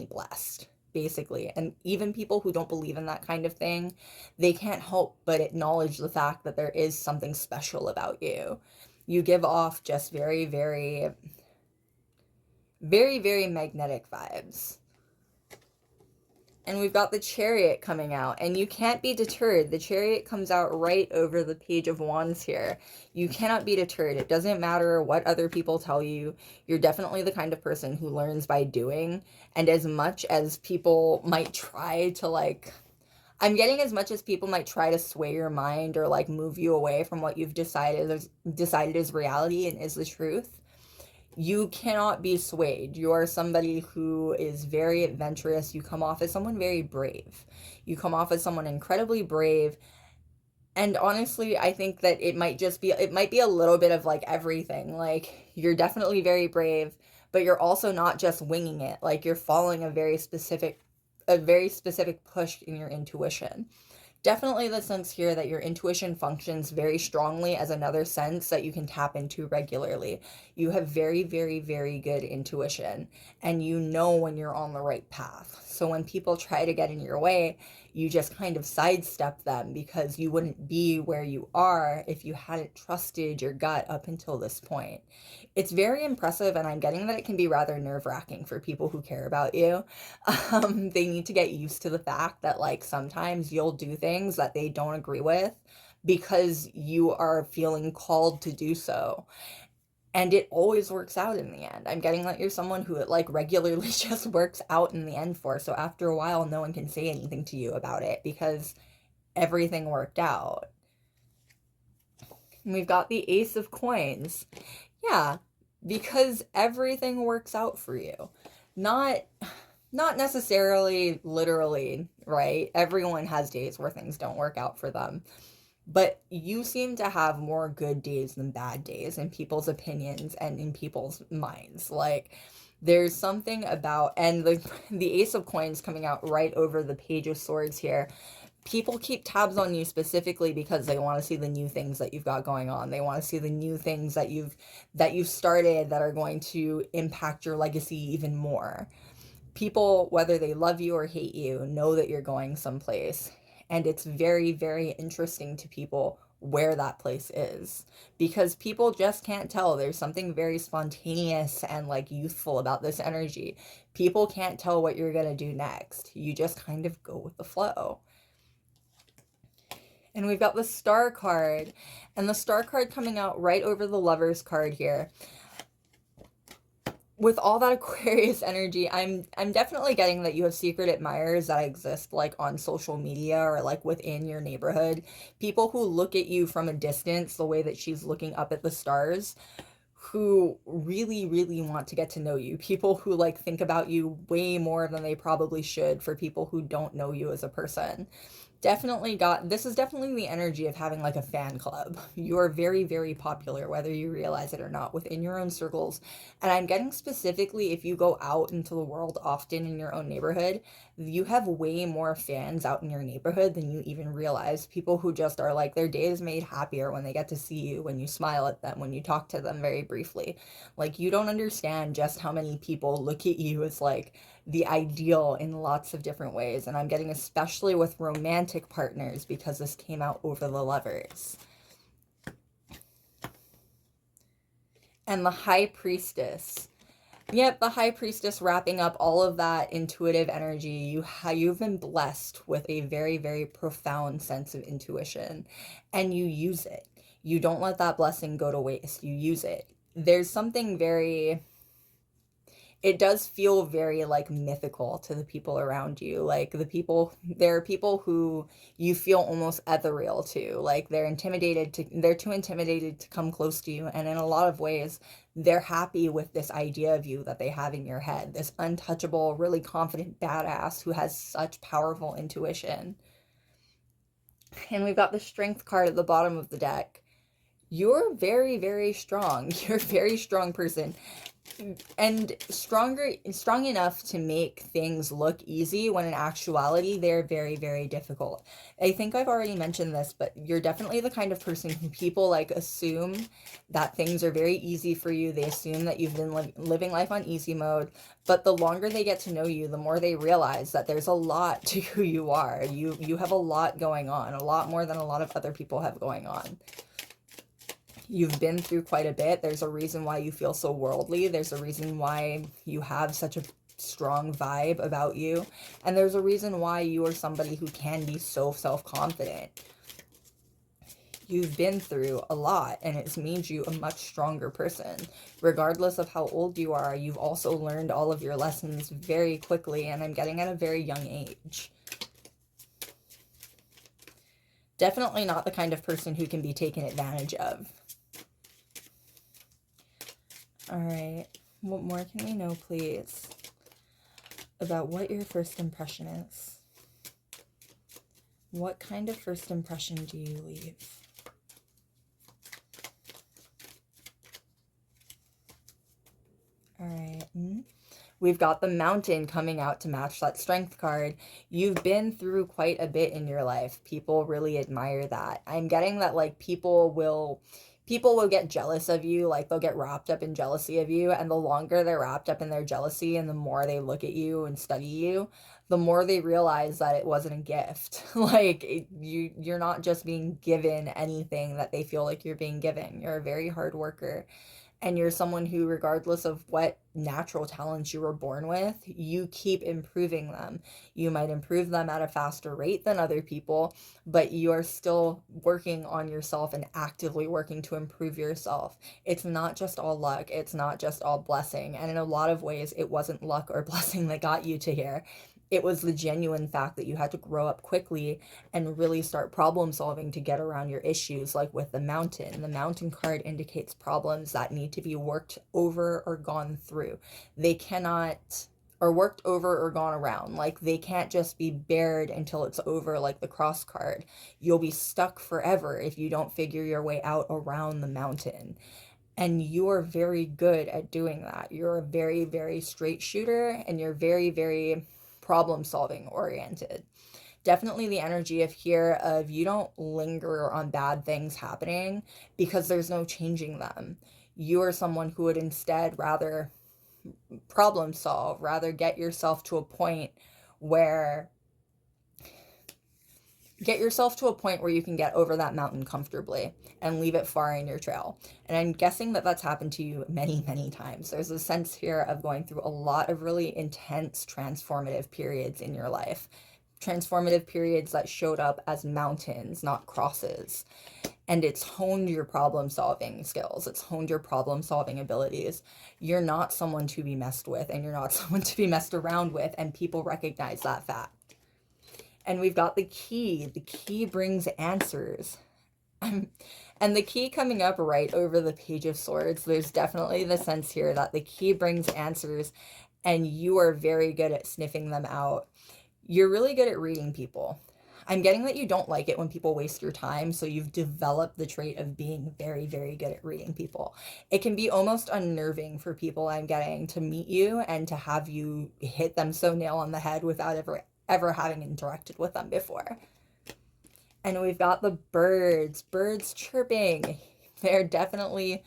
blessed, basically. And even people who don't believe in that kind of thing, they can't help but acknowledge the fact that there is something special about you. You give off just very, very, very, very magnetic vibes. And we've got the Chariot coming out, and you can't be deterred. The Chariot comes out right over the Page of Wands here. You cannot be deterred. It doesn't matter what other people tell you. You're definitely the kind of person who learns by doing. And as much as people might try to, like, I'm getting as much as people might try to sway your mind or, like, move you away from what you've decided is reality and is the truth, you cannot be swayed. You are somebody who is very adventurous. You come off as someone very brave. You come off as someone incredibly brave. And honestly, I think that it might be a little bit of like everything. Like, you're definitely very brave, but you're also not just winging it. Like, you're following a very specific push in your intuition. Definitely the sense here that your intuition functions very strongly as another sense that you can tap into regularly. You have very, very, very good intuition, and you know when you're on the right path. So when people try to get in your way, you just kind of sidestep them, because you wouldn't be where you are if you hadn't trusted your gut up until this point. It's very impressive, and I'm getting that it can be rather nerve-wracking for people who care about you. They need to get used to the fact that, like, sometimes you'll do things that they don't agree with because you are feeling called to do so. And it always works out in the end. I'm getting that you're someone who it, like, regularly just works out in the end for. So after a while, no one can say anything to you about it because everything worked out. And we've got the Ace of Coins. Yeah, because everything works out for you. Not necessarily literally, right? Everyone has days where things don't work out for them. But you seem to have more good days than bad days in people's opinions and in people's minds. Like, there's something about, and the Ace of Coins coming out right over the Page of Swords here. People keep tabs on you specifically because they want to see the new things that you've got going on. They want to see the new things that you've started that are going to impact your legacy even more. People, whether they love you or hate you, know that you're going someplace. And it's very, very interesting to people where that place is, because people just can't tell. There's something very spontaneous and, like, youthful about this energy. People can't tell what you're going to do next. You just kind of go with the flow. And we've got the Star card, and the Star card coming out right over the Lovers card here. With all that Aquarius energy, I'm definitely getting that you have secret admirers that exist, like, on social media or, like, within your neighborhood. People who look at you from a distance, the way that she's looking up at the stars, who really, really want to get to know you. People who, like, think about you way more than they probably should for people who don't know you as a person. This is definitely the energy of having, like, a fan club. You are very, very popular, whether you realize it or not, within your own circles. And I'm getting specifically, if you go out into the world often in your own neighborhood, you have way more fans out in your neighborhood than you even realize. People who just are like, their day is made happier when they get to see you, when you smile at them, when you talk to them very briefly. Like, you don't understand just how many people look at you as, like, the ideal in lots of different ways. And I'm getting especially with romantic partners, because this came out over the Lovers. And the High Priestess. Yep, the High Priestess wrapping up all of that intuitive energy. You've been blessed with a very, very profound sense of intuition, and you use it. You don't let that blessing go to waste. You use it. There's something very... It does feel very, like, mythical to the people around you. Like, there are people who you feel almost ethereal to. Like, they're too intimidated to come close to you. And in a lot of ways, they're happy with this idea of you that they have in your head. This untouchable, really confident badass who has such powerful intuition. And we've got the Strength card at the bottom of the deck. You're very, very strong. You're a very strong person. And strong enough to make things look easy when in actuality they're very, very difficult. I think I've already mentioned this, but you're definitely the kind of person who people, like, assume that things are very easy for you. They assume that you've been living life on easy mode, but the longer they get to know you, the more they realize that there's a lot to who you are. You have a lot going on, a lot more than a lot of other people have going on. You've been through quite a bit. There's a reason why you feel so worldly. There's a reason why you have such a strong vibe about you. And there's a reason why you are somebody who can be so self-confident. You've been through a lot, and it's made you a much stronger person. Regardless of how old you are, you've also learned all of your lessons very quickly, and I'm getting at a very young age. Definitely not the kind of person who can be taken advantage of. All right, what more can we know, please, about what your first impression is? What kind of first impression do you leave? All right. We've got the Mountain coming out to match that Strength card. You've been through quite a bit in your life. People really admire that. I'm getting that, like, people will get jealous of you, like they'll get wrapped up in jealousy of you, and the longer they're wrapped up in their jealousy and the more they look at you and study you, the more they realize that it wasn't a gift. Like, you're not just being given anything that they feel like you're being given. You're a very hard worker. And you're someone who, regardless of what natural talents you were born with, you keep improving them. You might improve them at a faster rate than other people, but you are still working on yourself and actively working to improve yourself. It's not just all luck. It's not just all blessing. And in a lot of ways, it wasn't luck or blessing that got you to here. It was the genuine fact that you had to grow up quickly and really start problem solving to get around your issues, like with the Mountain. The Mountain card indicates problems that need to be worked over or gone through. They cannot, or worked over or gone around. Like, they can't just be bared until it's over, like the Cross card. You'll be stuck forever if you don't figure your way out around the Mountain. And you're very good at doing that. You're a very, very straight shooter, and you're very, very problem solving oriented. Definitely the energy of here of you don't linger on bad things happening because there's no changing them. You are someone who would instead rather problem solve, rather get yourself to a point where you can get over that mountain comfortably and leave it far in your trail. And I'm guessing that that's happened to you many, many times. There's a sense here of going through a lot of really intense transformative periods in your life. Transformative periods that showed up as mountains, not crosses. And it's honed your problem solving skills. It's honed your problem solving abilities. You're not someone to be messed with, and you're not someone to be messed around with, and people recognize that fact. And we've got the Key. The Key brings answers. And the Key coming up right over the Page of Swords, there's definitely the sense here that the Key brings answers, and you are very good at sniffing them out. You're really good at reading people. I'm getting that you don't like it when people waste your time, so you've developed the trait of being very, very good at reading people. It can be almost unnerving for people, I'm getting, to meet you and to have you hit them so nail on the head without ever having interacted with them before. And we've got the birds chirping. They're definitely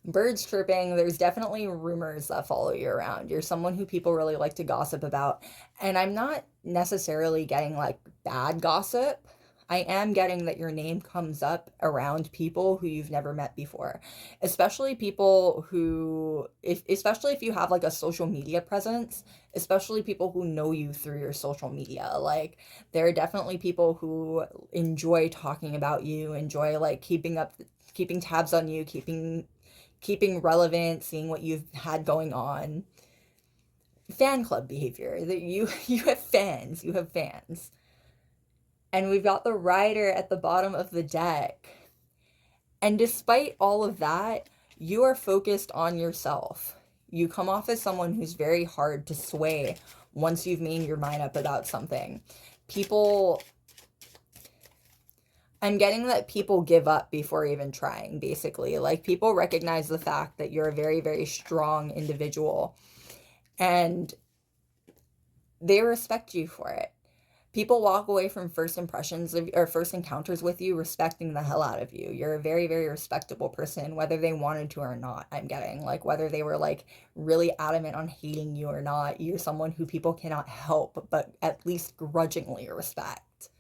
birds chirping. There's definitely rumors that follow you around. You're someone who people really like to gossip about. And I'm not necessarily getting like bad gossip. I am getting that your name comes up around people who you've never met before, especially people who, especially if you have like a social media presence, especially people who know you through your social media. Like, there are definitely people who enjoy talking about you, enjoy like keeping tabs on you, keeping relevant, seeing what you've had going on. Fan club behavior. That you have fans. And we've got the Rider at the bottom of the deck. And despite all of that, you are focused on yourself. You come off as someone who's very hard to sway once you've made your mind up about something. I'm getting that people give up before even trying, basically. Like, people recognize the fact that you're a very, very strong individual, and they respect you for it. People walk away from first encounters with you respecting the hell out of you. You're a very, very respectable person, whether they wanted to or not, I'm getting. Like, whether they were, like, really adamant on hating you or not, you're someone who people cannot help but at least grudgingly respect.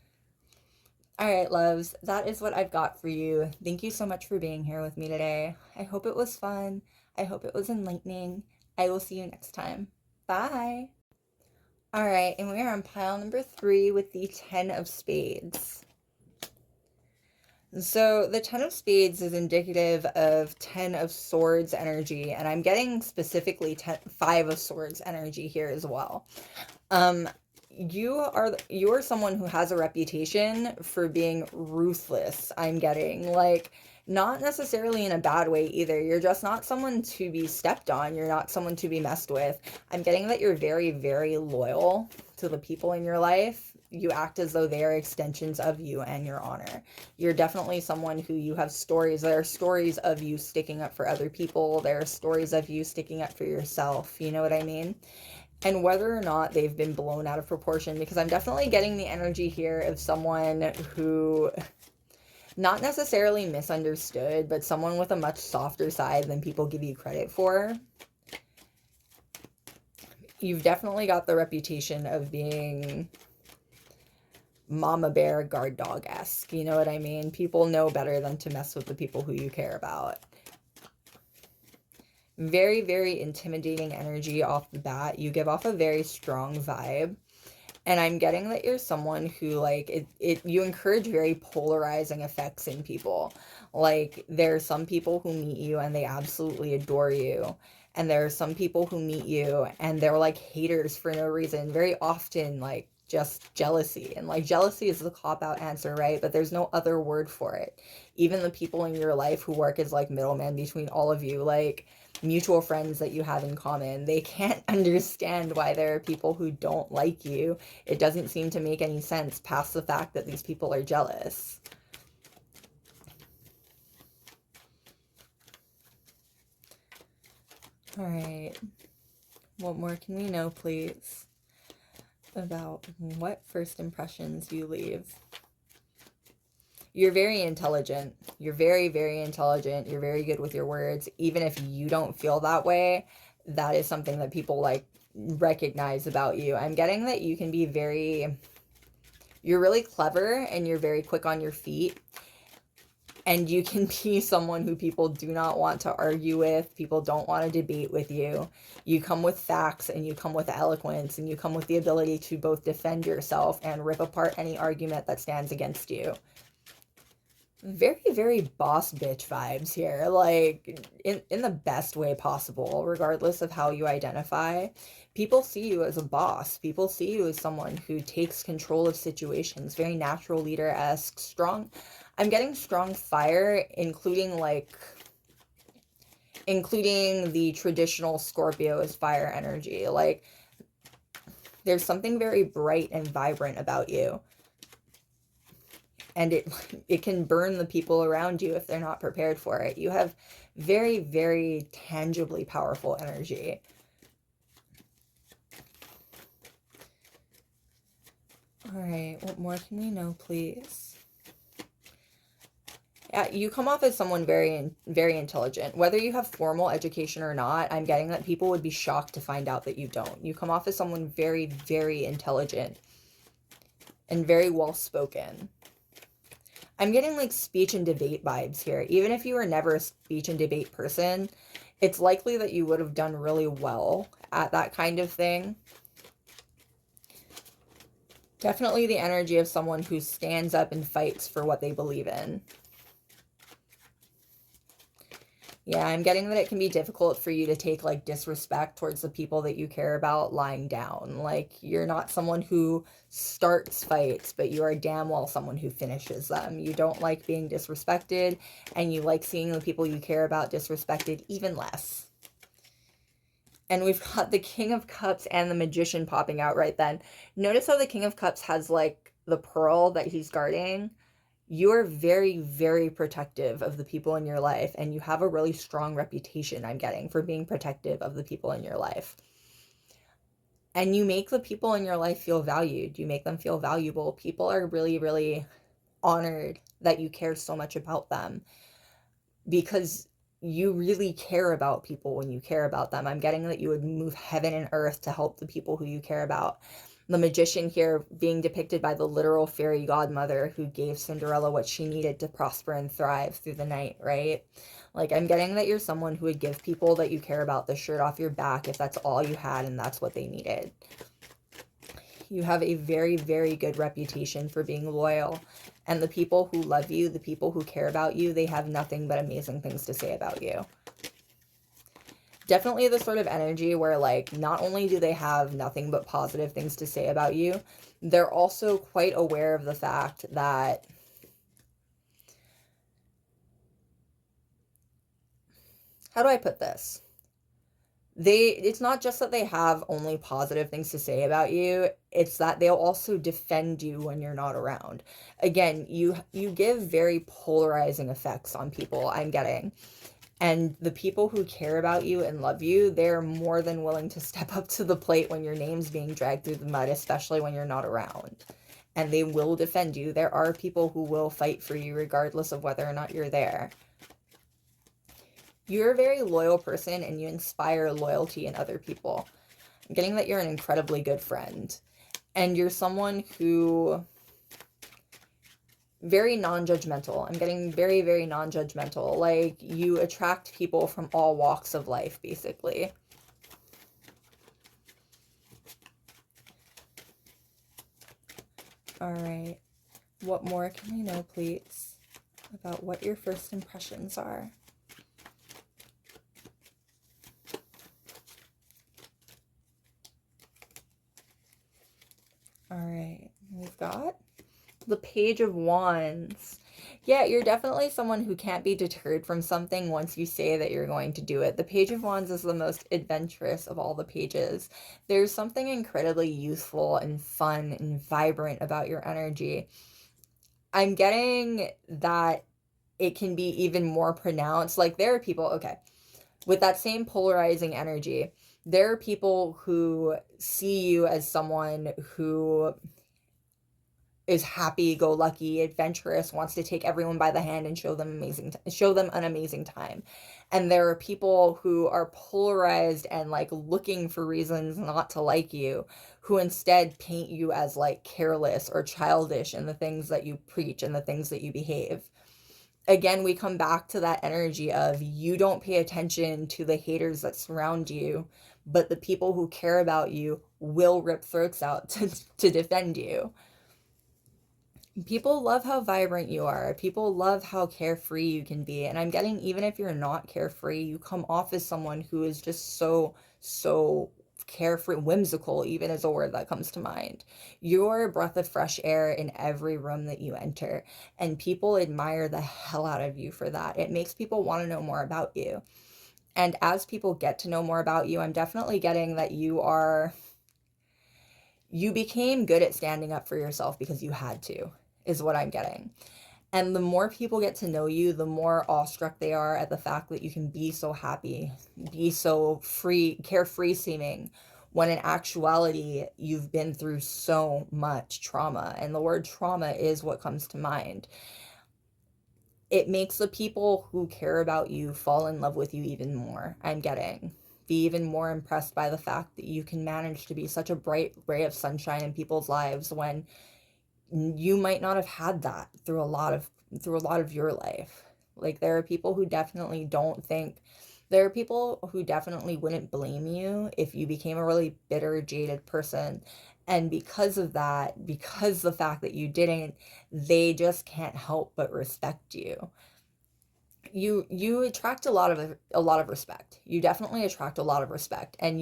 All right, loves, that is what I've got for you. Thank you so much for being here with me today. I hope it was fun. I hope it was enlightening. I will see you next time. Bye. All right, and we are on pile number 3 with the 10 of spades. So the 10 of spades is indicative of 10 of swords energy, and I'm getting specifically 5 of swords energy here as well. You are someone who has a reputation for being ruthless. I'm getting, like, not necessarily in a bad way either. You're just not someone to be stepped on. You're not someone to be messed with. I'm getting that you're very, very loyal to the people in your life. You act as though they are extensions of you and your honor. You're definitely someone who you have stories. There are stories of you sticking up for other people. There are stories of you sticking up for yourself. You know what I mean? And whether or not they've been blown out of proportion, because I'm definitely getting the energy here of someone who, not necessarily misunderstood, but someone with a much softer side than people give you credit for. You've definitely got the reputation of being mama bear, guard dog-esque. You know what I mean? People know better than to mess with the people who you care about. Very, very intimidating energy off the bat. You give off a very strong vibe. And I'm getting that you're someone who, like, you encourage very polarizing effects in people. Like, there are some people who meet you and they absolutely adore you. And there are some people who meet you and they're, like, haters for no reason. Very often, like, just jealousy. And, like, jealousy is the cop-out answer, right? But there's no other word for it. Even the people in your life who work as, like, middlemen between all of you, like, mutual friends that you have in common, they can't understand why there are people who don't like you. It doesn't seem to make any sense past the fact that these people are jealous. All right. What more can we know, please, about what first impressions you leave? You're very intelligent. You're very, very intelligent. You're very good with your words. Even if you don't feel that way, that is something that people, like, recognize about you. I'm getting that you can be you're really clever and you're very quick on your feet. And you can be someone who people do not want to argue with. People don't want to debate with you. You come with facts and you come with eloquence and you come with the ability to both defend yourself and rip apart any argument that stands against you. Very, very boss bitch vibes here, like, in the best way possible, regardless of how you identify. People see you as a boss. People see you as someone who takes control of situations, very natural leader-esque, strong. I'm getting strong fire, including the traditional Scorpio as fire energy. Like, there's something very bright and vibrant about you. And it can burn the people around you if they're not prepared for it. You have very, very tangibly powerful energy. All right, what more can we know, please? Yeah, you come off as someone very, very intelligent. Whether you have formal education or not, I'm getting that people would be shocked to find out that you don't. You come off as someone very, very intelligent and very well-spoken. I'm getting, like, speech and debate vibes here. Even if you were never a speech and debate person, it's likely that you would have done really well at that kind of thing. Definitely the energy of someone who stands up and fights for what they believe in. Yeah, I'm getting that it can be difficult for you to take, like, disrespect towards the people that you care about lying down. Like, you're not someone who starts fights, but you are damn well someone who finishes them. You don't like being disrespected, and you like seeing the people you care about disrespected even less. And we've got the King of Cups and the Magician popping out right then. Notice how the King of Cups has, like, the pearl that he's guarding. You're very, very protective of the people in your life, and you have a really strong reputation, I'm getting, for being protective of the people in your life. And you make the people in your life feel valued. You make them feel valuable. People are really, really honored that you care so much about them, because you really care about people when you care about them. I'm getting that you would move heaven and earth to help the people who you care about. The magician here being depicted by the literal fairy godmother who gave Cinderella what she needed to prosper and thrive through the night, right? Like, I'm getting that you're someone who would give people that you care about the shirt off your back if that's all you had and that's what they needed. You have a very, very good reputation for being loyal. And the people who love you, the people who care about you, they have nothing but amazing things to say about you. Definitely the sort of energy where, like, not only do they have nothing but positive things to say about you, they're also quite aware of the fact that how do I put this? It's not just that they have only positive things to say about you, it's that they'll also defend you when you're not around. Again, you give very polarizing effects on people, I'm getting. And the people who care about you and love you, they're more than willing to step up to the plate when your name's being dragged through the mud, especially when you're not around. And they will defend you. There are people who will fight for you regardless of whether or not you're there. You're a very loyal person and you inspire loyalty in other people. I'm getting that you're an incredibly good friend. And you're someone who very non-judgmental. I'm getting very, very non-judgmental. Like, you attract people from all walks of life, basically. All right. What more can I know, please, about what your first impressions are? All right. We've got the Page of Wands. Yeah, you're definitely someone who can't be deterred from something once you say that you're going to do it. The Page of Wands is the most adventurous of all the pages. There's something incredibly youthful and fun and vibrant about your energy. I'm getting that it can be even more pronounced. Like, there are people, okay, with that same polarizing energy, there are people who see you as someone who is happy go lucky, adventurous, wants to take everyone by the hand and show them an amazing time. And there are people who are polarized and, like, looking for reasons not to like you, who instead paint you as, like, careless or childish in the things that you preach and the things that you behave. Again, we come back to that energy of you don't pay attention to the haters that surround you, but the people who care about you will rip throats out to defend you. People love how vibrant you are. People love how carefree you can be. And I'm getting, even if you're not carefree, you come off as someone who is just so carefree. Whimsical even is a word that comes to mind. You're a breath of fresh air in every room that you enter, and people admire the hell out of you for that. It makes people want to know more about you. And as people get to know more about you, I'm definitely getting that you became good at standing up for yourself because you had to, is what I'm getting. And the more people get to know you, the more awestruck they are at the fact that you can be so happy, be so free, carefree seeming, when in actuality, you've been through so much trauma. And the word trauma is what comes to mind. It makes the people who care about you fall in love with you even more, I'm getting. Be even more impressed by the fact that you can manage to be such a bright ray of sunshine in people's lives when you might not have had that through a lot of your life. Like, there are people who definitely wouldn't blame you if you became a really bitter, jaded person. And because of that, because the fact that you didn't, they just can't help but respect you. You attract a lot of respect. You definitely attract a lot of respect, and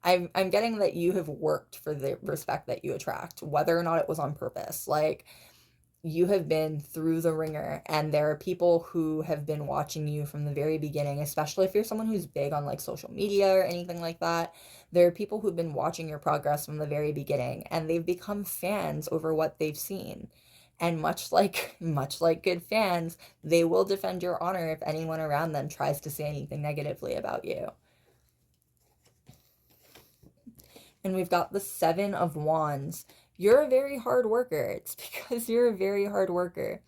I'm getting that you have worked for the respect that you attract, whether or not it was on purpose. Like, you have been through the ringer, and there are people who have been watching you from the very beginning, especially if you're someone who's big on, like, social media or anything like that. There are people who've been watching your progress from the very beginning, and they've become fans over what they've seen. And much like good fans, they will defend your honor if anyone around them tries to say anything negatively about you. And we've got the Seven of Wands. You're a very hard worker. It's because you're a very hard worker.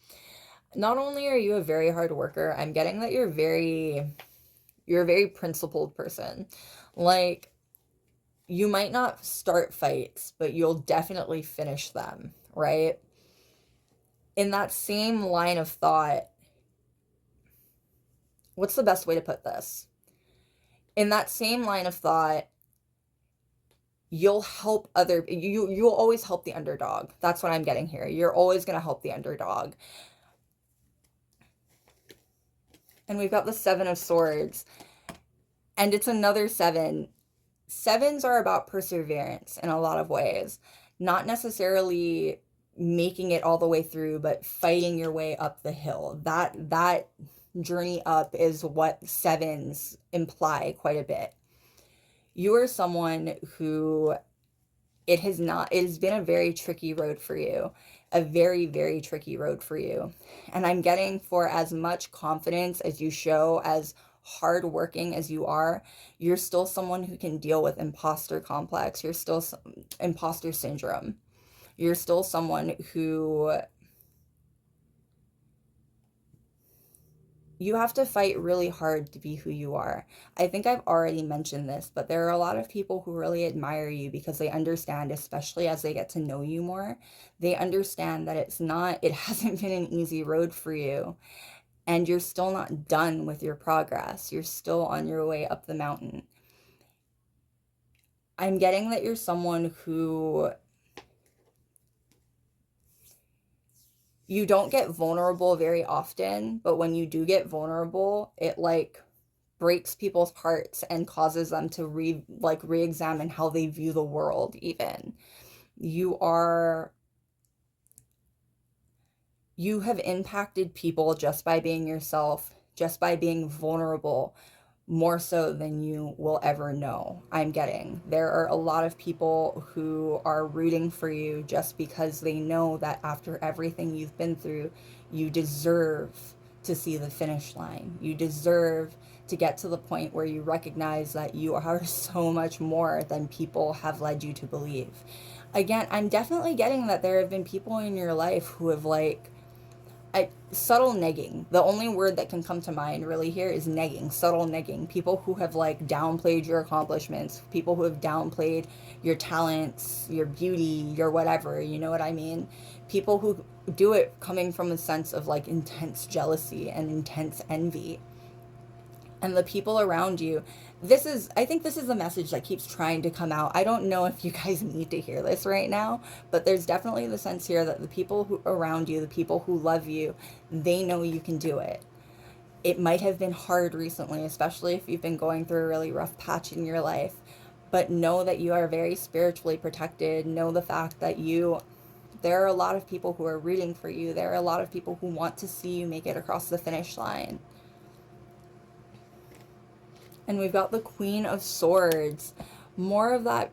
Not only are you a very hard worker, I'm getting that you're a very principled person. Like, you might not start fights, but you'll definitely finish them, right? In that same line of thought, what's the best way to put this? In that same line of thought, you'll always help the underdog. That's what I'm getting here. You're always going to help the underdog. And we've got the 7 of Swords. And it's another 7. 7s are about perseverance in a lot of ways. Not necessarily making it all the way through, but fighting your way up the hill. That journey up is what 7s imply quite a bit. You are someone who it has been a very tricky road for you, a very, very tricky road for you. And I'm getting, for as much confidence as you show, as hardworking as you are, you're still someone who can deal with imposter complex. You're still imposter syndrome. You're still someone who you have to fight really hard to be who you are. I think I've already mentioned this, but there are a lot of people who really admire you because they understand, especially as they get to know you more, they understand that it hasn't been an easy road for you, and you're still not done with your progress. You're still on your way up the mountain. I'm getting that you're someone who you don't get vulnerable very often, but when you do get vulnerable, it like breaks people's hearts and causes them to re-examine how they view the world even. You have impacted people just by being yourself, just by being vulnerable, more so than you will ever know. I'm getting there are a lot of people who are rooting for you just because they know that after everything you've been through, you deserve to see the finish line. You deserve to get to the point where you recognize that you are so much more than people have led you to believe. Again, I'm definitely getting that there have been people in your life who have subtle negging. The only word that can come to mind really here is negging, subtle negging. People who have downplayed your accomplishments, people who have downplayed your talents, your beauty, your whatever, you know what I mean? People who do it coming from a sense of intense jealousy and intense envy. And the people around you, I think this is the message that keeps trying to come out. I don't know if you guys need to hear this right now, but there's definitely the sense here that the people who around you, the people who love you, they know you can do it. It might have been hard recently, especially if you've been going through a really rough patch in your life, but know that you are very spiritually protected. Know the fact that there are a lot of people who are rooting for you. There are a lot of people who want to see you make it across the finish line. And we've got the Queen of Swords. More of that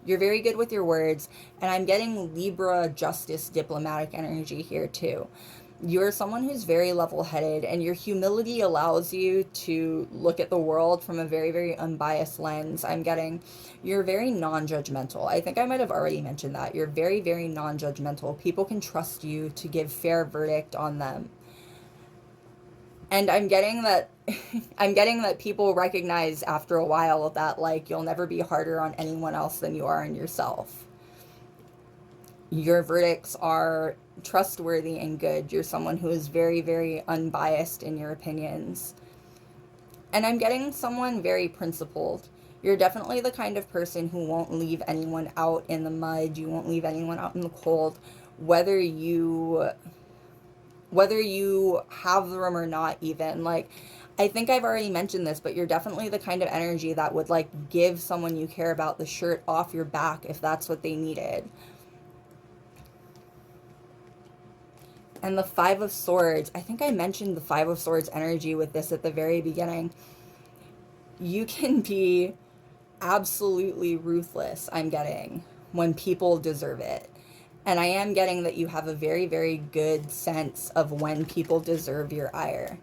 you're very good with your words. And I'm getting Libra, justice, diplomatic energy here too. You're someone who's very level-headed, and your humility allows you to look at the world from a very, very unbiased lens. I'm getting you're very non-judgmental. I think I might have already mentioned that. You're very, very non-judgmental. People can trust you to give fair verdict on them. And I'm getting that people recognize after a while that you'll never be harder on anyone else than you are on yourself. Your verdicts are trustworthy and good. You're someone who is very, very unbiased in your opinions. And I'm getting someone very principled. You're definitely the kind of person who won't leave anyone out in the mud. You won't leave anyone out in the cold, whether you have the room or not even. I think I've already mentioned this, but you're definitely the kind of energy that would give someone you care about the shirt off your back if that's what they needed. And the 5 of Swords, I think I mentioned the 5 of Swords energy with this at the very beginning. You can be absolutely ruthless, I'm getting, when people deserve it. And I am getting that you have a very, very good sense of when people deserve your ire.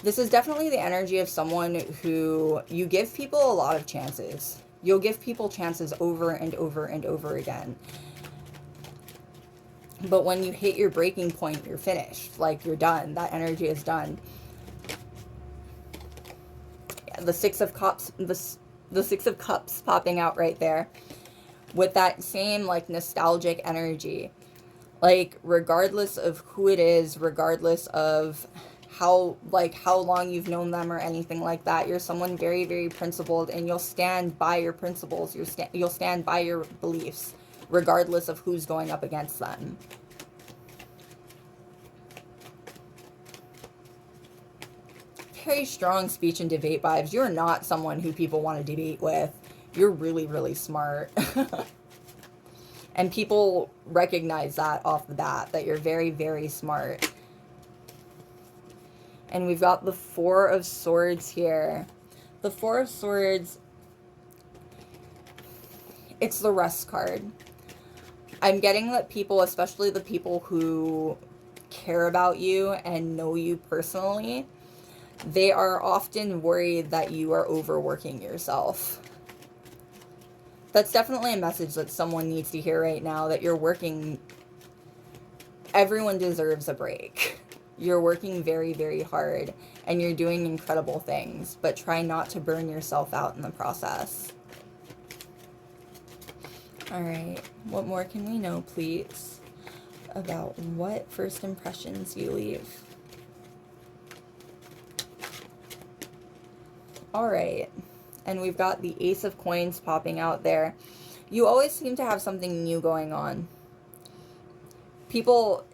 This is definitely the energy of someone who you give people a lot of chances. You'll give people chances over and over and over again. But when you hit your breaking point, you're finished. You're done. That energy is done. Yeah, the 6 of Cups, the Six of Cups popping out right there with that same like nostalgic energy. Like regardless of who it is, regardless of how long you've known them or anything like that, you're someone very very principled, and you'll stand by your principles. You'll stand by your beliefs regardless of who's going up against them. Very strong speech and debate vibes. You're not someone who people want to debate with. You're really really smart. And people recognize that off the bat, that you're very very smart. And we've got the Four of Swords here. The Four of Swords, it's the rest card. I'm getting that people, especially the people who care about you and know you personally, they are often worried that you are overworking yourself. That's definitely a message that someone needs to hear right now, that you're working. Everyone deserves a break. You're working very, very hard, and you're doing incredible things, but try not to burn yourself out in the process. All right, what more can we know, please, about what first impressions you leave? All right, and we've got the Ace of Coins popping out there. You always seem to have something new going on. People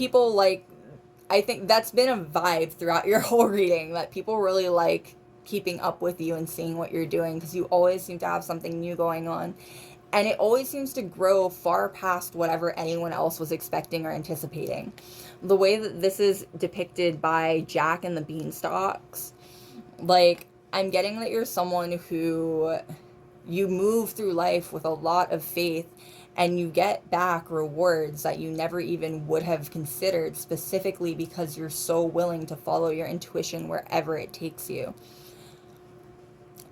like, I think that's been a vibe throughout your whole reading, that people really like keeping up with you and seeing what you're doing, because you always seem to have something new going on. And it always seems to grow far past whatever anyone else was expecting or anticipating. The way that this is depicted by Jack and the Beanstalks, like, I'm getting that you're someone who, you move through life with a lot of faith, and you get back rewards that you never even would have considered, specifically because you're so willing to follow your intuition wherever it takes you.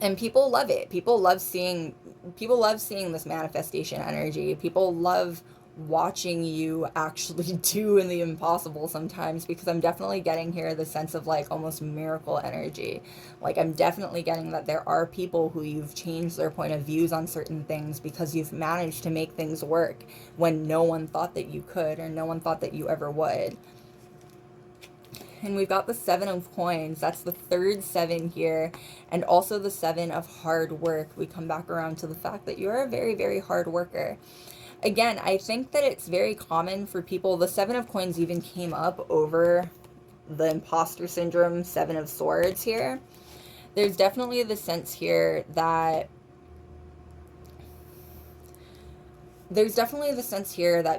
And people love it. People love seeing this manifestation energy. People love watching you actually do the impossible sometimes, because I'm definitely getting here the sense of like almost miracle energy. Like, I'm definitely getting that there are people who you've changed their point of views on certain things because you've managed to make things work when no one thought that you could, or no one thought that you ever would. And we've got the Seven of Coins. That's the third seven here. And also the Seven of Hard Work. We come back around to the fact that you're a very, very hard worker. Again, I think that it's very common for people. The Seven of Coins even came up over the imposter syndrome Seven of Swords here. There's definitely the sense here that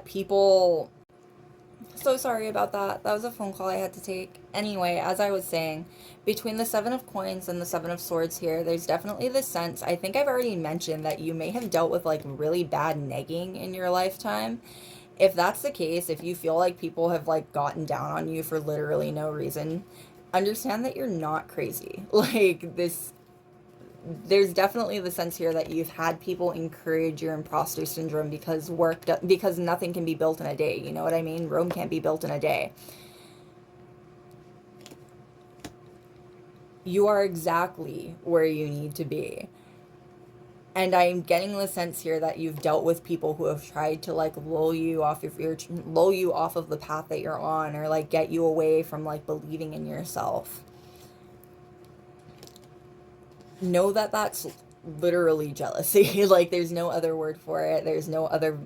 people, so sorry about that. That was a phone call I had to take. Anyway, as I was saying, between the Seven of Coins and the Seven of Swords here, there's definitely the sense, I think I've already mentioned, that you may have dealt with like really bad negging in your lifetime. If that's the case, if you feel like people have like gotten down on you for literally no reason, understand that you're not crazy. Like, this, there's definitely the sense here that you've had people encourage your imposter syndrome because because nothing can be built in a day. You know what I mean? Rome can't be built in a day. You are exactly where you need to be. And I'm getting the sense here that you've dealt with people who have tried to like lull you off of the path that you're on, or like get you away from like believing in yourself. Know that that's literally jealousy. Like, there's no other word for it. There's no other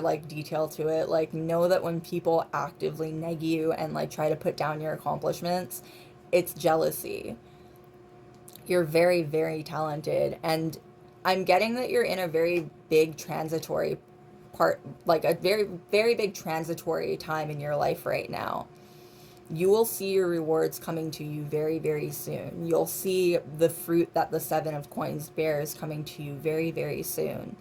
like detail to it. Like, know that when people actively neg you and like try to put down your accomplishments, it's jealousy. You're very, very talented, and I'm getting that you're in a very big transitory part, like a very, very big transitory time in your life right now. You will see your rewards coming to you very, very soon. You'll see the fruit that the Seven of Coins bears coming to you very, very soon.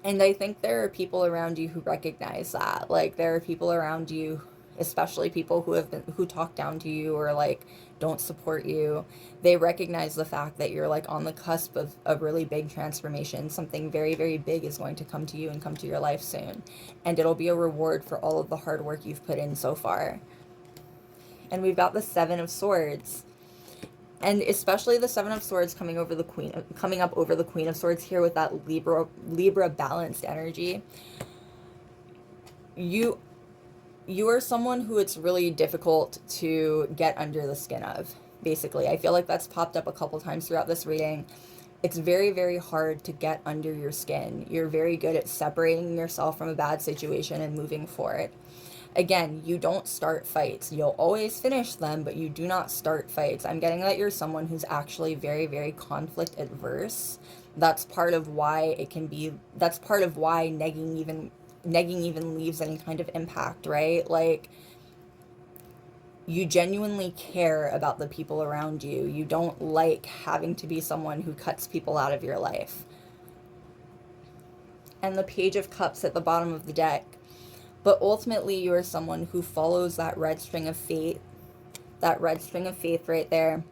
And I think there are people around you who recognize that. Like, there are people around you, especially people who talk down to you or like don't support you. They recognize the fact that you're like on the cusp of a really big transformation. Something very, very big is going to come to you and come to your life soon. And it'll be a reward for all of the hard work you've put in so far. And we've got the Seven of Swords. And especially the Seven of Swords coming up over the Queen of Swords here with that Libra balanced energy. You are someone who it's really difficult to get under the skin of, basically. I feel like that's popped up a couple times throughout this reading. It's very, very hard to get under your skin. You're very good at separating yourself from a bad situation and moving forward. Again, you don't start fights. You'll always finish them, but you do not start fights. I'm getting that you're someone who's actually very, very conflict adverse. That's part of why negging even leaves any kind of impact, right? Like, you genuinely care about the people around you. You don't like having to be someone who cuts people out of your life. And the Page of Cups at the bottom of the deck. But ultimately, you are someone who follows that red string of fate right there,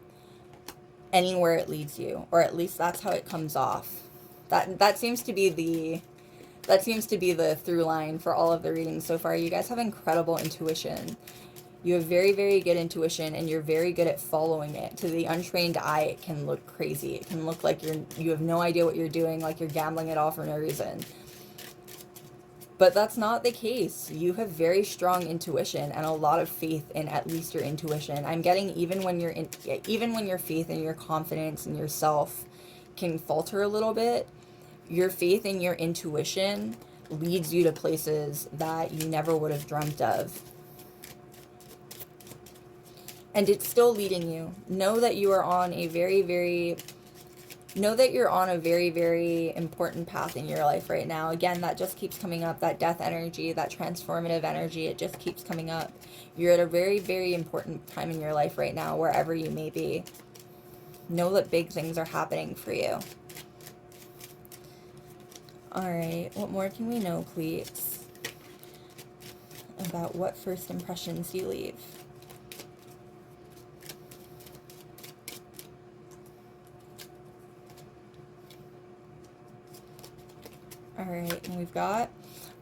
anywhere it leads you, or at least that's how it comes off. That seems to be the through line for all of the readings so far. You guys have incredible intuition. You have very, very good intuition, and you're very good at following it. To the untrained eye, it can look crazy. It can look like you have no idea what you're doing, like you're gambling it all for no reason. But that's not the case. You have very strong intuition and a lot of faith in at least your intuition. I'm getting even when your faith and your confidence in yourself can falter a little bit, your faith in your intuition leads you to places that you never would have dreamt of. And it's still leading you. Know that you are on a very, very important path in your life right now. Again, that just keeps coming up. That death energy, that transformative energy, it just keeps coming up. You're at a very, very important time in your life right now, wherever you may be. Know that big things are happening for you. All right, what more can we know, please, about what first impressions you leave? All right, and we've got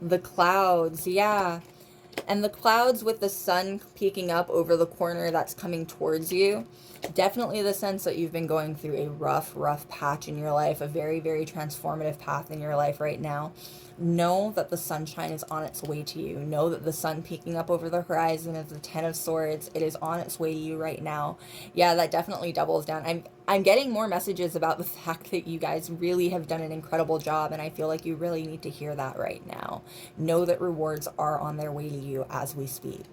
the clouds. Yeah. And the clouds with the sun peeking up over the corner that's coming towards you. Definitely the sense that you've been going through a rough patch in your life, a very, very transformative path in your life right now. Know that the sunshine is on its way to you. Know that the sun peeking up over the horizon of the Ten of Swords, it is on its way to you right now. Yeah, that definitely doubles down. I'm getting more messages about the fact that you guys really have done an incredible job, and I feel like you really need to hear that right now. Know that rewards are on their way to you as we speak.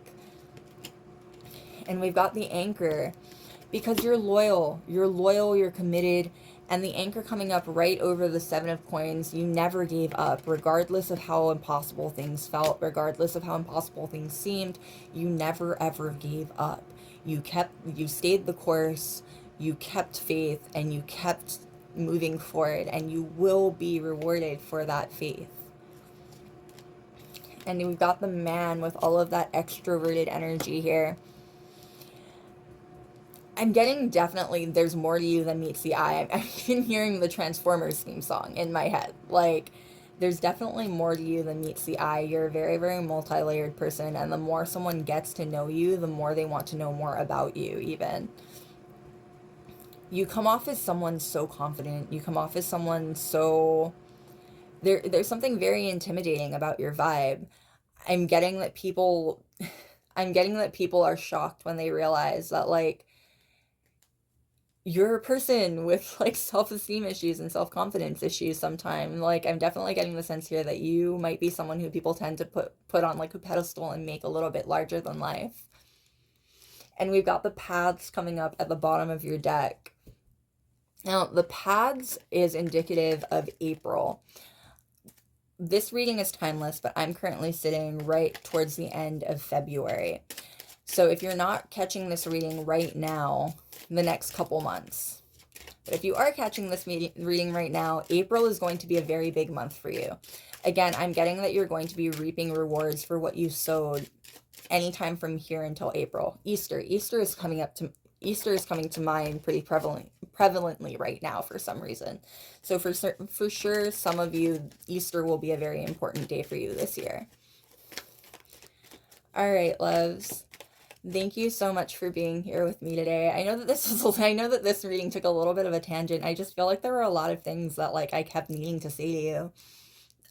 And we've got the Anchor, because you're loyal, you're committed, and the Anchor coming up right over the Seven of Coins. You never gave up, regardless of how impossible things felt, regardless of how impossible things seemed. You never ever gave up. You stayed the course, you kept faith, and you kept moving forward, and you will be rewarded for that faith. And we've got the Man with all of that extroverted energy here. I'm getting definitely there's more to you than meets the eye. I'm even hearing the Transformers theme song in my head. Like, there's definitely more to you than meets the eye. You're a very, very multi-layered person, and the more someone gets to know you, the more they want to know more about you, even. You come off as someone so confident. You come off as someone so... There's something very intimidating about your vibe. I'm getting that people are shocked when they realize that, like, you're a person with, like, self-esteem issues and self-confidence issues sometimes. Like, I'm definitely getting the sense here that you might be someone who people tend to put on, like, a pedestal and make a little bit larger than life. And we've got the Paths coming up at the bottom of your deck. Now, the Paths is indicative of April. This reading is timeless, but I'm currently sitting right towards the end of February. So if you're not catching this reading right now, the next couple months. But if you are catching this reading right now, April is going to be a very big month for you. Again, I'm getting that you're going to be reaping rewards for what you sowed anytime from here until April. Easter is coming to mind pretty prevalently right now for some reason. So for sure, some of you, Easter will be a very important day for you this year. All right, loves. Thank you so much for being here with me today. I know that this reading took a little bit of a tangent. I just feel like there were a lot of things that like I kept needing to say to you.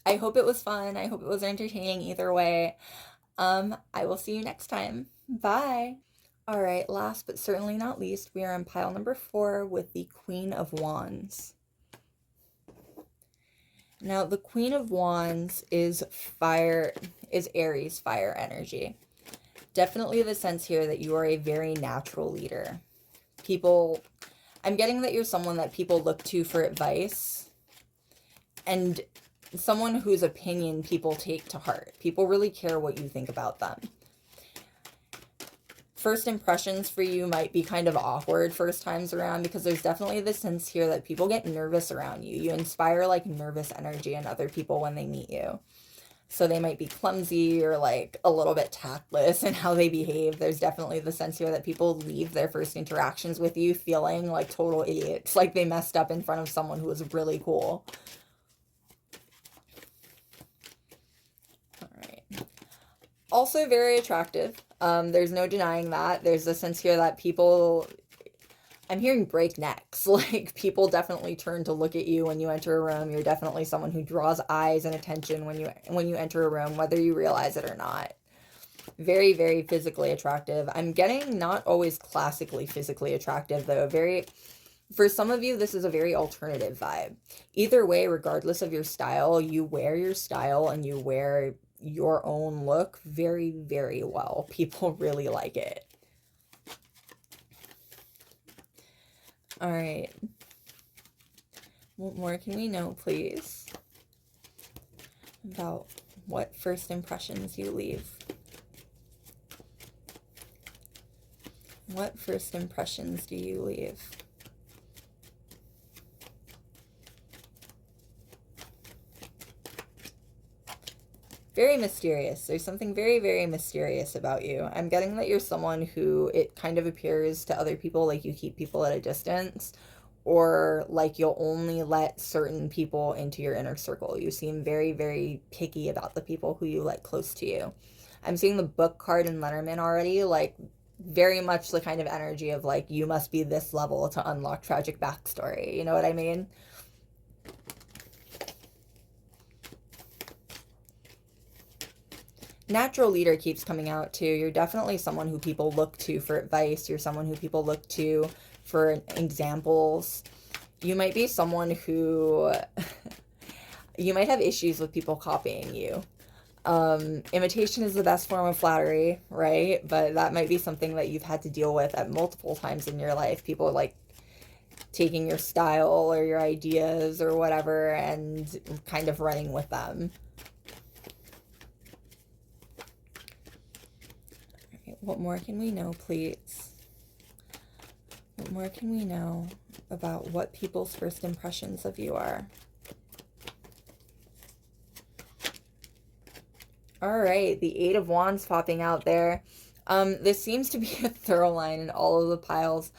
I hope it was fun. I hope it was entertaining either way. I will see you next time. Bye. All right, last but certainly not least, we are on pile number 4 with the Queen of Wands. Now, the Queen of Wands is Aries fire energy. Definitely the sense here that you are a very natural leader. I'm getting that you're someone that people look to for advice, and someone whose opinion people take to heart. People really care what you think about them. First impressions for you might be kind of awkward first times around, because there's definitely this sense here that people get nervous around you. You inspire like nervous energy in other people when they meet you. So they might be clumsy or like a little bit tactless in how they behave. There's definitely the sense here that people leave their first interactions with you feeling like total idiots, like they messed up in front of someone who was really cool. All right. Also very attractive. There's no denying that. There's a sense here that I'm hearing breaknecks. Like, people definitely turn to look at you when you enter a room. You're definitely someone who draws eyes and attention when you enter a room, whether you realize it or not. Very, very physically attractive. I'm getting not always classically physically attractive, though. For some of you, this is a very alternative vibe. Either way, regardless of your style, you wear your style and you wear your own look very, very well. People really like it. All right. What more can we know, please, about what first impressions you leave? What first impressions do you leave? Very mysterious. There's something very, very mysterious about you. I'm getting that you're someone who it kind of appears to other people like you keep people at a distance, or like you'll only let certain people into your inner circle. You seem very, very picky about the people who you let close to you. I'm seeing the book card in Letterman already, like very much the kind of energy of like, you must be this level to unlock tragic backstory. You know what I mean? Natural leader keeps coming out too. You're definitely someone who people look to for advice. You're someone who people look to for examples. You might be someone who you might have issues with people copying you. Imitation is the best form of flattery, right? But that might be something that you've had to deal with at multiple times in your life. People like taking your style or your ideas or whatever and kind of running with them. What more can we know, please? What more can we know about what people's first impressions of you are? All right, the Eight of Wands popping out there. This seems to be a thorough line in all of the piles.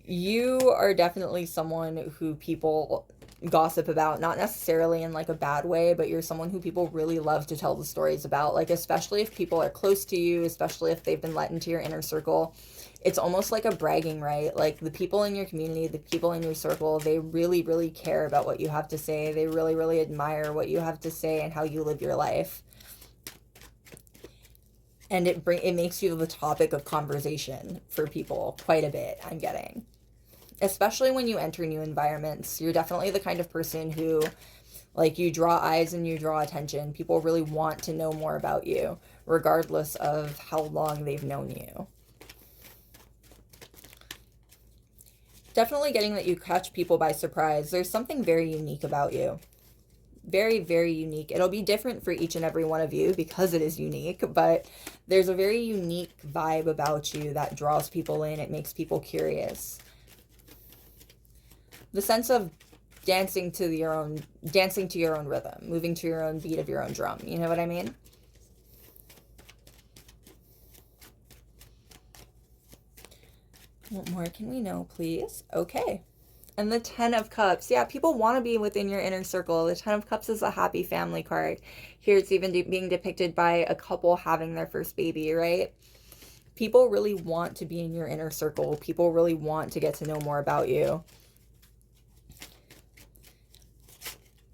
You are definitely someone who people gossip about, not necessarily in like a bad way, but you're someone who people really love to tell the stories about, like especially if people are close to you, especially if they've been let into your inner circle. It's almost like a bragging right. Like the people in your community, the people in your circle, they really, really care about what you have to say. They really, really admire what you have to say and how you live your life. And it makes you the topic of conversation for people quite a bit, I'm getting. Especially when you enter new environments. You're definitely the kind of person who, like, you draw eyes and you draw attention. People really want to know more about you, regardless of how long they've known you. Definitely getting that you catch people by surprise. There's something very unique about you. Very, very unique. It'll be different for each and every one of you because it is unique, but there's a very unique vibe about you that draws people in. It makes people curious. The sense of dancing to your own rhythm, moving to your own beat of your own drum. You know what I mean? What more can we know, please? Okay. And the Ten of Cups. Yeah, people want to be within your inner circle. The Ten of Cups is a happy family card. Here it's even being depicted by a couple having their first baby, right? People really want to be in your inner circle. People really want to get to know more about you.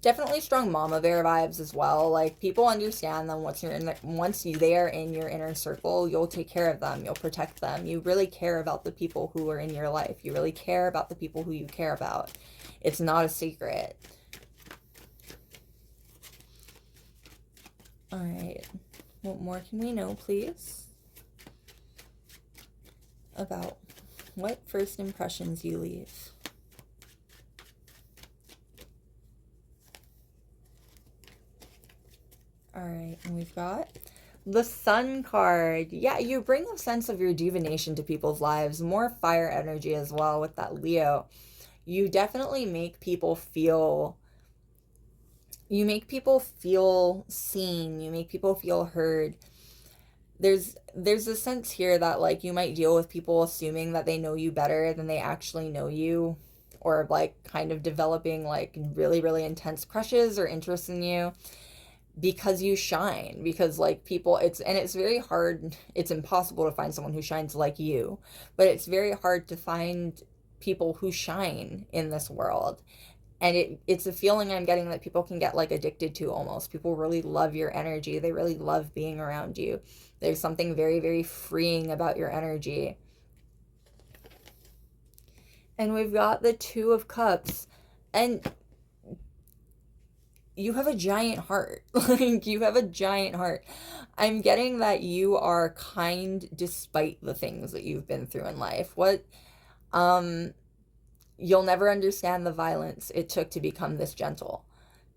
Definitely strong mama bear vibes as well. Like, people understand them once they are in your inner circle, you'll take care of them, you'll protect them. You really care about the people who are in your life. You really care about the people who you care about. It's not a secret. All right. What more can we know, please, about what first impressions you leave? All right, and we've got the Sun card. Yeah, you bring a sense of rejuvenation to people's lives, more fire energy as well with that Leo. You definitely make people feel seen, you make people feel heard. There's a sense here that, like, you might deal with people assuming that they know you better than they actually know you, or like kind of developing like really, really intense crushes or interest in you because you shine. Because like people, it's very hard, it's impossible to find someone who shines like you, but it's very hard to find people who shine in this world. And it's a feeling I'm getting that people can get like addicted to almost. People really love your energy. They really love being around you. There's something very, very freeing about your energy. And we've got the Two of Cups. And you have a giant heart. Like, you have a giant heart. I'm getting that you are kind despite the things that you've been through in life. You'll never understand the violence it took to become this gentle.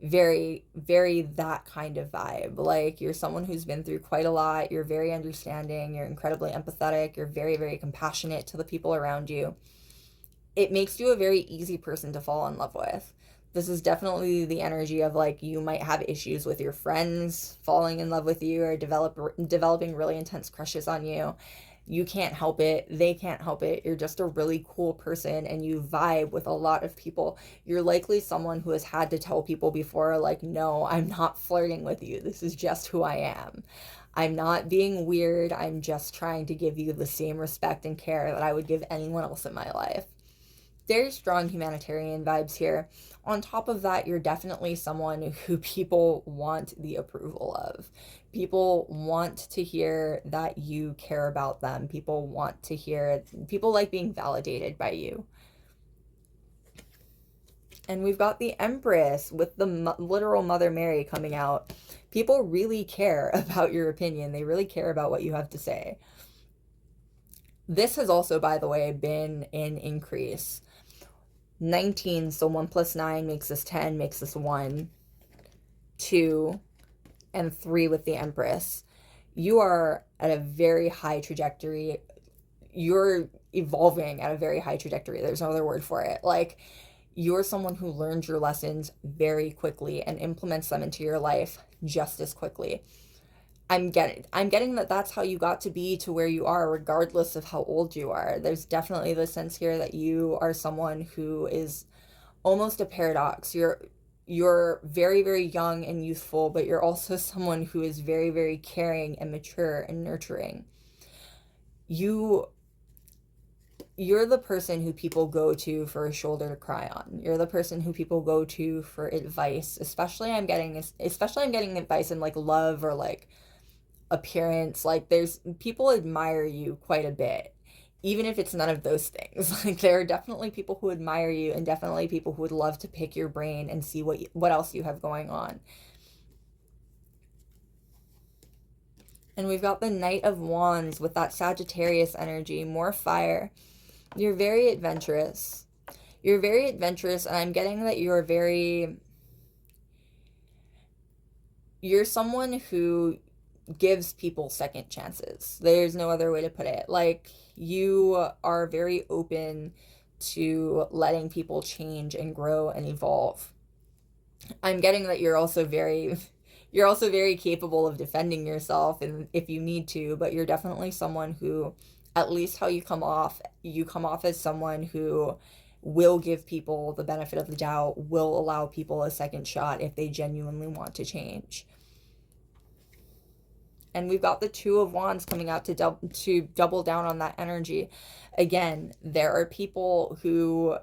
Very, very that kind of vibe. Like, you're someone who's been through quite a lot. You're very understanding. You're incredibly empathetic. You're very, very compassionate to the people around you. It makes you a very easy person to fall in love with. This is definitely the energy of, like, you might have issues with your friends falling in love with you or developing really intense crushes on you. You can't help it. They can't help it. You're just a really cool person and you vibe with a lot of people. You're likely someone who has had to tell people before, like, no, I'm not flirting with you. This is just who I am. I'm not being weird. I'm just trying to give you the same respect and care that I would give anyone else in my life. Very strong humanitarian vibes here. On top of that, you're definitely someone who people want the approval of. People want to hear that you care about them. People like being validated by you. And we've got the Empress with the literal Mother Mary coming out. People really care about your opinion. They really care about what you have to say. This has also, by the way, been an increase. 19, so 1 plus 9 makes us 10, makes us 1, 2, and 3 with the Empress. You are at a very high trajectory. You're evolving at a very high trajectory. There's no other word for it. Like, you're someone who learns your lessons very quickly and implements them into your life just as quickly. I'm getting that that's how you got to be to where you are, regardless of how old you are. There's definitely the sense here that you are someone who is almost a paradox. You're very, very young and youthful, but you're also someone who is very, very caring and mature and nurturing. You're the person who people go to for a shoulder to cry on. You're the person who people go to for advice. Especially I'm getting advice in like love or like appearance. Like, there's people admire you quite a bit, even if it's none of those things. Like, there are definitely people who admire you and definitely people who would love to pick your brain and see what else you have going on. And we've got the Knight of Wands with that Sagittarius energy, more fire. You're very adventurous. And I'm getting that you're someone who gives people second chances. There's no other way to put it. Like, you are very open to letting people change and grow and evolve. I'm getting that you're also very capable of defending yourself and if you need to, but you're definitely someone who, at least how you come off as someone who will give people the benefit of the doubt, will allow people a second shot if they genuinely want to change. And we've got the Two of Wands coming out to double down on that energy. Again, there are people who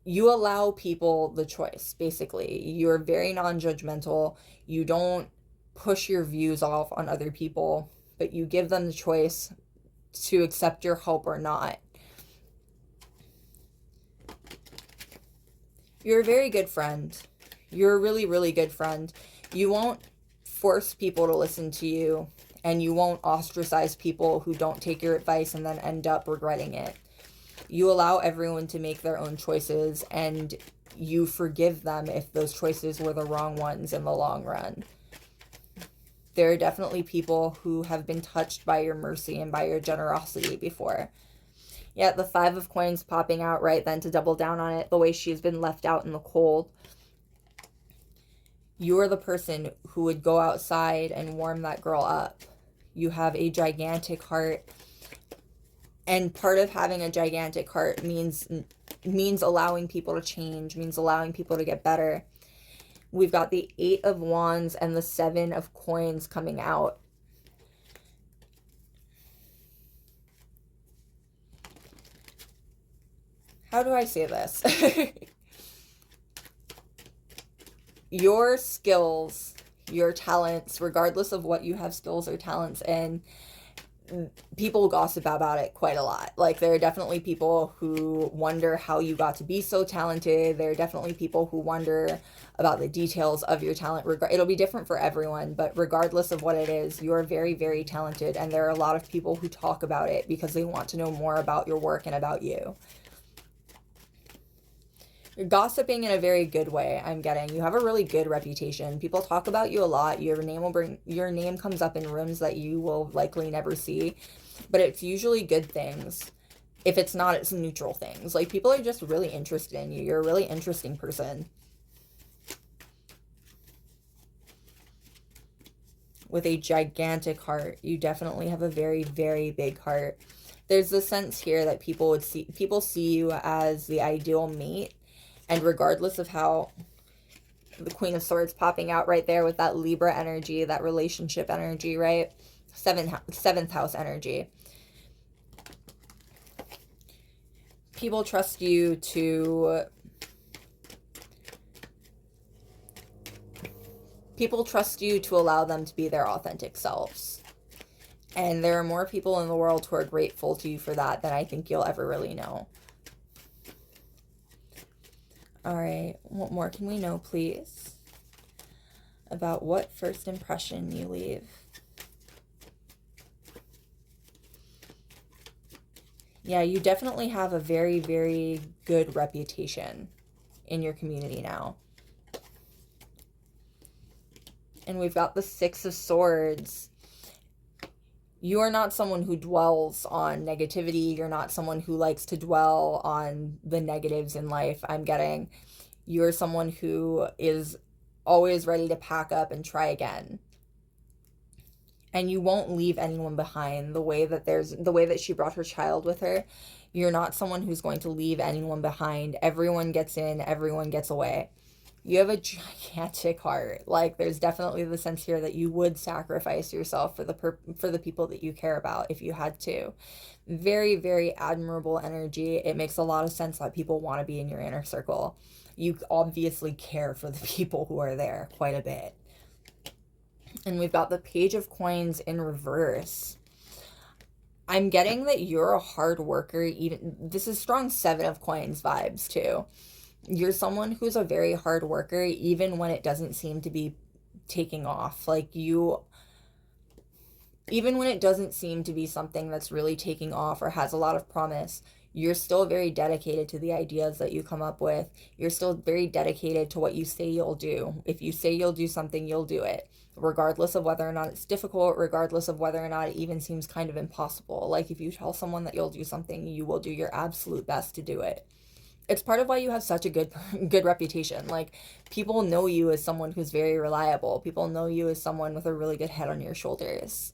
you allow people the choice, basically. You're very non-judgmental. You don't push your views off on other people, but you give them the choice to accept your help or not. You're a very good friend. You're a really, really good friend. You won't force people to listen to you, and you won't ostracize people who don't take your advice and then end up regretting it. You allow everyone to make their own choices, and you forgive them if those choices were the wrong ones in the long run. There are definitely people who have been touched by your mercy and by your generosity before. Yeah, the Five of Coins popping out right then to double down on it, the way she's been left out in the cold. You're the person who would go outside and warm that girl up. You have a gigantic heart. And part of having a gigantic heart means allowing people to change, means allowing people to get better. We've got the Eight of Wands and the Seven of Coins coming out. How do I say this? Your skills, your talents, regardless of what you have skills or talents in, people gossip about it quite a lot. Like, there are definitely people who wonder how you got to be so talented. There are definitely people who wonder about the details of your talent. It'll be different for everyone, but regardless of what it is, you're very, very talented, and there are a lot of people who talk about it because they want to know more about your work and about you. You're gossiping in a very good way, I'm getting. You have a really good reputation. People talk about you a lot. Your name comes up in rooms that you will likely never see, but it's usually good things. If it's not, it's neutral things. Like, people are just really interested in you. You're a really interesting person. With a gigantic heart. You definitely have a very, very big heart. There's the sense here that people see you as the ideal mate. And regardless of how, the Queen of Swords popping out right there with that Libra energy, that relationship energy, right? Seventh house energy. People trust you to... People trust you to allow them to be their authentic selves. And there are more people in the world who are grateful to you for that than I think you'll ever really know. All right, what more can we know, please, about what first impression you leave? Yeah, you definitely have a very, very good reputation in your community now. And we've got the Six of Swords. You are not someone who dwells on negativity. You're not someone who likes to dwell on the negatives in life, I'm getting. You're someone who is always ready to pack up and try again. And you won't leave anyone behind the way that she brought her child with her. You're not someone who's going to leave anyone behind. Everyone gets in, everyone gets away. You have a gigantic heart. Like, there's definitely the sense here that you would sacrifice yourself for the people that you care about if you had to. Very, very admirable energy. It makes a lot of sense that people want to be in your inner circle. You obviously care for the people who are there quite a bit. And we've got the Page of Coins in reverse. I'm getting that you're a hard worker. This is strong Seven of Coins vibes too. You're someone who's a very hard worker, even when it doesn't seem to be taking off. Like, even when it doesn't seem to be something that's really taking off or has a lot of promise, you're still very dedicated to the ideas that you come up with. You're still very dedicated to what you say you'll do. If you say you'll do something, you'll do it, regardless of whether or not it's difficult, regardless of whether or not it even seems kind of impossible. Like, if you tell someone that you'll do something, you will do your absolute best to do it. It's part of why you have such a good reputation. Like, people know you as someone who's very reliable. People know you as someone with a really good head on your shoulders.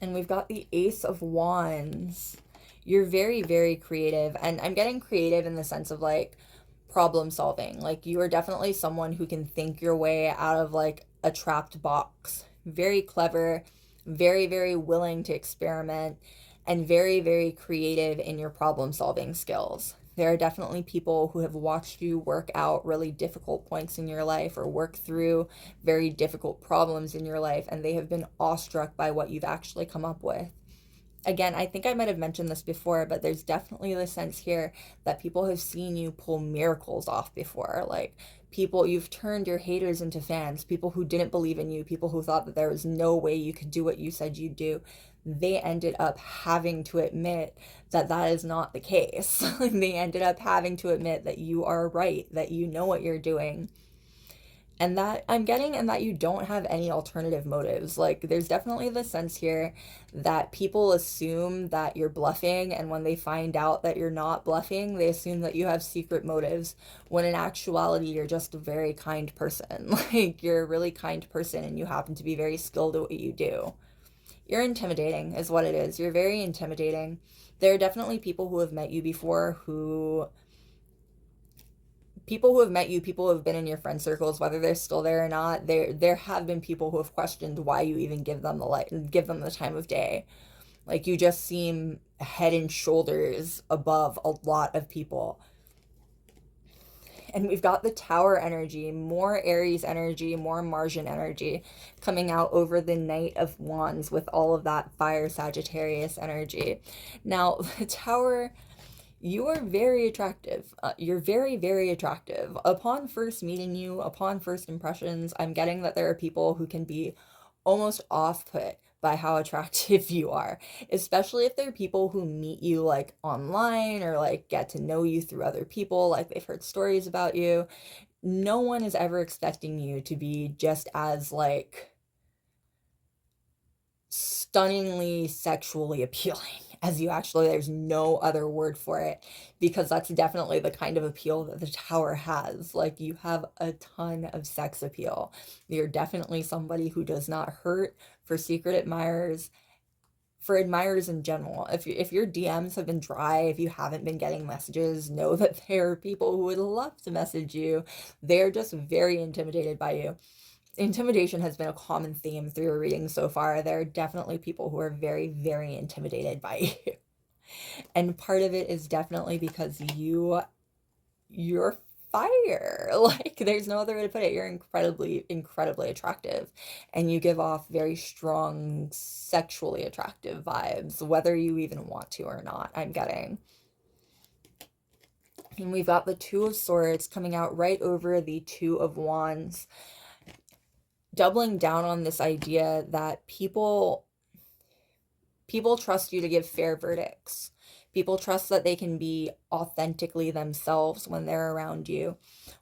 And we've got the Ace of Wands. You're very, very creative. And I'm getting creative in the sense of, like, problem solving. Like, you are definitely someone who can think your way out of, like, a trapped box. very clever, very, very willing to experiment, and very, very creative in your problem solving skills. There are definitely people who have watched you work out really difficult points in your life or work through very difficult problems in your life, and they have been awestruck by what you've actually come up with. Again, I think I might have mentioned this before, but there's definitely the sense here that people have seen you pull miracles off before. Like, people, you've turned your haters into fans, people who didn't believe in you, people who thought that there was no way you could do what you said you'd do. They ended up having to admit that that is not the case. They ended up having to admit that you are right, that you know what you're doing, and that I'm getting, and that you don't have any alternative motives. Like, there's definitely the sense here that people assume that you're bluffing, and when they find out that you're not bluffing, they assume that you have secret motives, when in actuality you're just a very kind person. Like, you're a really kind person and you happen to be very skilled at what you do. You're intimidating is what it is. You're very intimidating. There are definitely people who have met you before people who have met you, people who have been in your friend circles, whether they're still there or not, there have been people who have questioned why you even give them the time of day. Like, you just seem head and shoulders above a lot of people. And we've got the Tower energy, more Aries energy, more Martian energy coming out over the Knight of Wands with all of that fire Sagittarius energy. Now, the Tower, you are very attractive. You're very, very attractive. Upon first meeting you, upon first impressions, I'm getting that there are people who can be almost off-put by how attractive you are, especially if they're people who meet you like online or like get to know you through other people, like they've heard stories about you. No one is ever expecting you to be just as like stunningly sexually appealing as you actually. There's no other word for it, because that's definitely the kind of appeal that the Tower has. Like, you have a ton of sex appeal. You're definitely somebody who does not hurt for secret admirers, for admirers in general. If your DMs have been dry, if you haven't been getting messages, know that there are people who would love to message you. They're just very intimidated by you. Intimidation has been a common theme through your reading so far. There are definitely people who are very, very intimidated by you. And part of it is definitely because you're fire. Like, there's no other way to put it. You're incredibly, incredibly attractive. And you give off very strong, sexually attractive vibes, whether you even want to or not, I'm getting. And we've got the Two of Swords coming out right over the Two of Wands, doubling down on this idea that people trust you to give fair verdicts. People trust that they can be authentically themselves when they're around you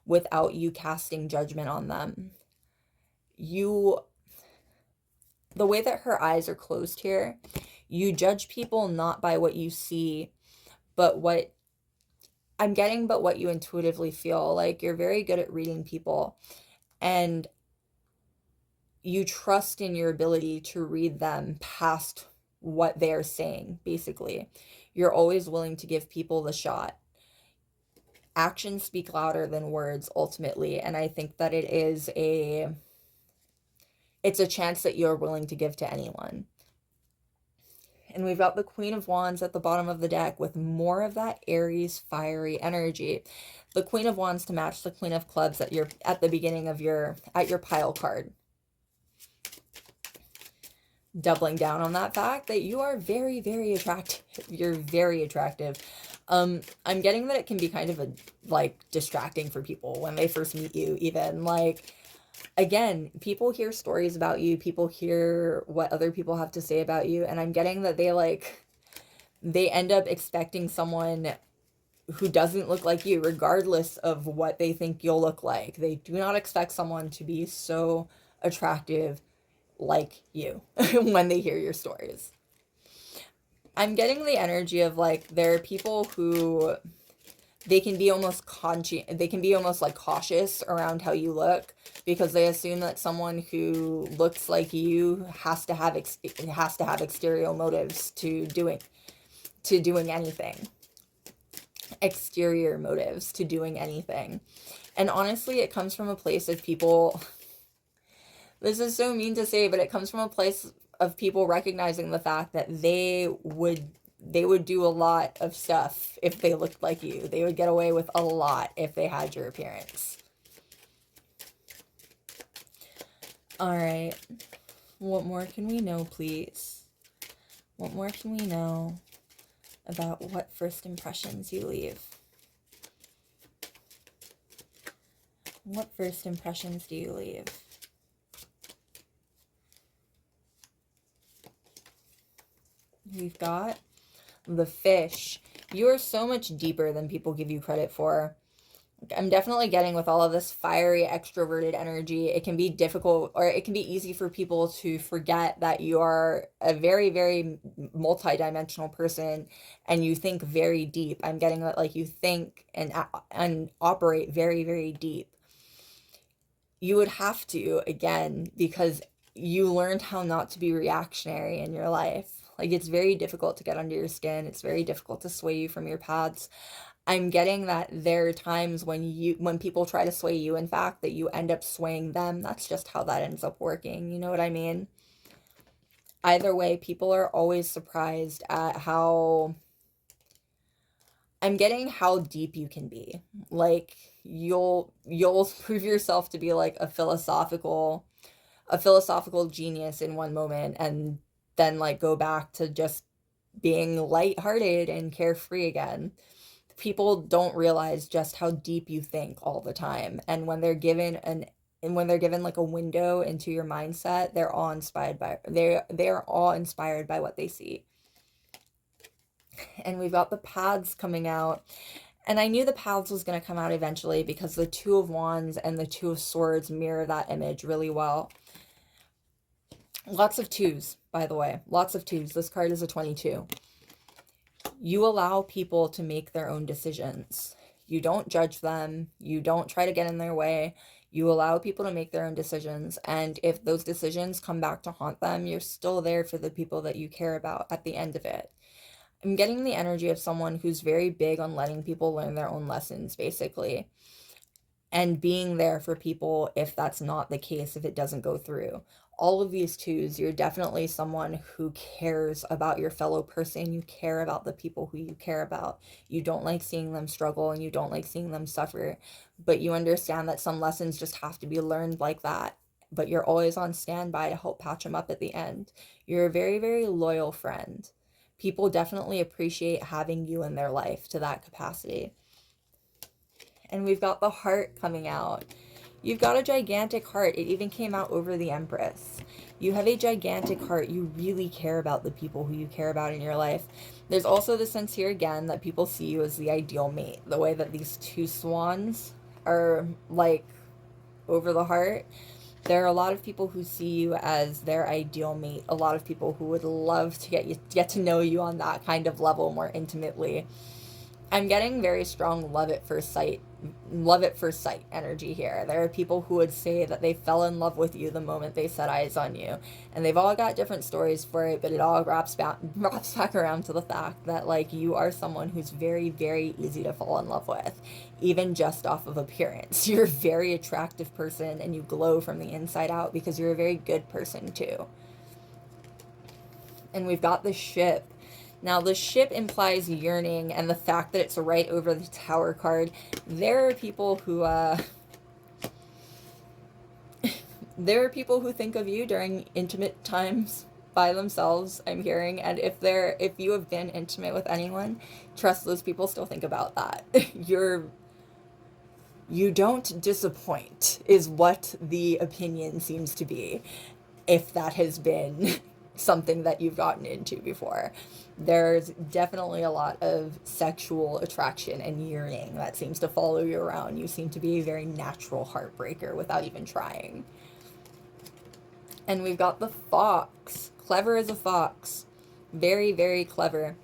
without you casting judgment on them. The way that her eyes are closed here, you judge people not by what you see, but what you intuitively feel. Like, you're very good at reading people, and you trust in your ability to read them past what they're saying, basically. You're always willing to give people the shot. Actions speak louder than words, ultimately, and I think that it's a chance that you're willing to give to anyone. And we've got the Queen of Wands at the bottom of the deck with more of that Aries fiery energy. The Queen of Wands to match the Queen of Clubs at the beginning of your pile card. Doubling down on that fact that you are very, very attractive. You're very attractive. I'm getting that it can be kind of distracting for people when they first meet you, even. Like, again, people hear stories about you, people hear what other people have to say about you, and I'm getting that they end up expecting someone who doesn't look like you, regardless of what they think you'll look like. They do not expect someone to be so attractive like you when they hear your stories. I'm getting the energy of there are people who they can be almost cautious around how you look, because they assume that someone who looks like you has to have exterior motives to doing anything. Exterior motives to doing anything. And honestly, it comes from a place of people This is so mean to say, but it comes from a place of people recognizing the fact that they would do a lot of stuff if they looked like you. They would get away with a lot if they had your appearance. All right. What more can we know, please? What more can we know about what first impressions you leave? What first impressions do you leave? We've got the Fish. You are so much deeper than people give you credit for. I'm definitely getting with all of this fiery, extroverted energy. It can be difficult, or it can be easy for people to forget that you are a very, very multidimensional person and you think very deep. I'm getting that, like, you think and operate very, very deep. You would have to, again, because you learned how not to be reactionary in your life. Like, it's very difficult to get under your skin. It's very difficult to sway you from your paths. I'm getting that there are times when people try to sway you, in fact, that you end up swaying them. That's just how that ends up working. You know what I mean? Either way, people are always surprised at I'm getting how deep you can be. Like, you'll prove yourself to be like a philosophical genius in one moment, and then like go back to just being lighthearted and carefree again. People don't realize just how deep you think all the time, and when they're given like a window into your mindset, they're all inspired by what they see. And we've got the Paths coming out, and I knew the Paths was going to come out eventually because the Two of Wands and the Two of Swords mirror that image really well. Lots of twos, by the way. Lots of twos. This card is a 22. You allow people to make their own decisions. You don't judge them. You don't try to get in their way. You allow people to make their own decisions. And if those decisions come back to haunt them, you're still there for the people that you care about at the end of it. I'm getting the energy of someone who's very big on letting people learn their own lessons, basically, and being there for people if that's not the case, if it doesn't go through. All of these twos, you're definitely someone who cares about your fellow person. You care about the people who you care about. You don't like seeing them struggle, and you don't like seeing them suffer, but you understand that some lessons just have to be learned like that. But you're always on standby to help patch them up at the end. You're a very, very loyal friend. People definitely appreciate having you in their life to that capacity. And we've got the Heart coming out. You've got a gigantic heart. It even came out over the Empress. You have a gigantic heart. You really care about the people who you care about in your life. There's also the sense here again that people see you as the ideal mate. The way that these two swans are like over the heart. There are a lot of people who see you as their ideal mate. A lot of people who would love to get to know you on that kind of level more intimately. I'm getting very strong love at first sight energy here. There are people who would say that they fell in love with you the moment they set eyes on you, and they've all got different stories for it, but it all wraps back around to the fact that, like, you are someone who's very, very easy to fall in love with, even just off of appearance. You're a very attractive person, and you glow from the inside out because you're a very good person too. And we've got the Ship. Now, the Ship implies yearning, and the fact that it's right over the Tower card, there are people who, think of you during intimate times by themselves, I'm hearing, and if you have been intimate with anyone, trust those people still think about that. You don't disappoint, is what the opinion seems to be, if that has been something that you've gotten into before. There's definitely a lot of sexual attraction and yearning that seems to follow you around. You seem to be a very natural heartbreaker without even trying. And we've got the Fox. Clever as a fox. Very, very clever.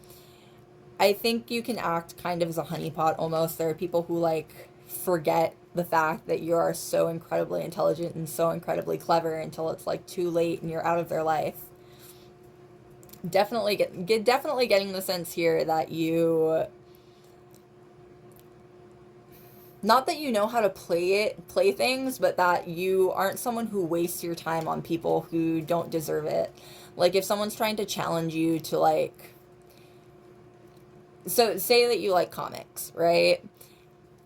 I think you can act kind of as a honeypot almost. There are people who, like, forget the fact that you are so incredibly intelligent and so incredibly clever until it's, like, too late and you're out of their life. Definitely getting the sense here that not that you know how to play things, but that you aren't someone who wastes your time on people who don't deserve it. Like if someone's trying to challenge you to like, so say that you like comics, right?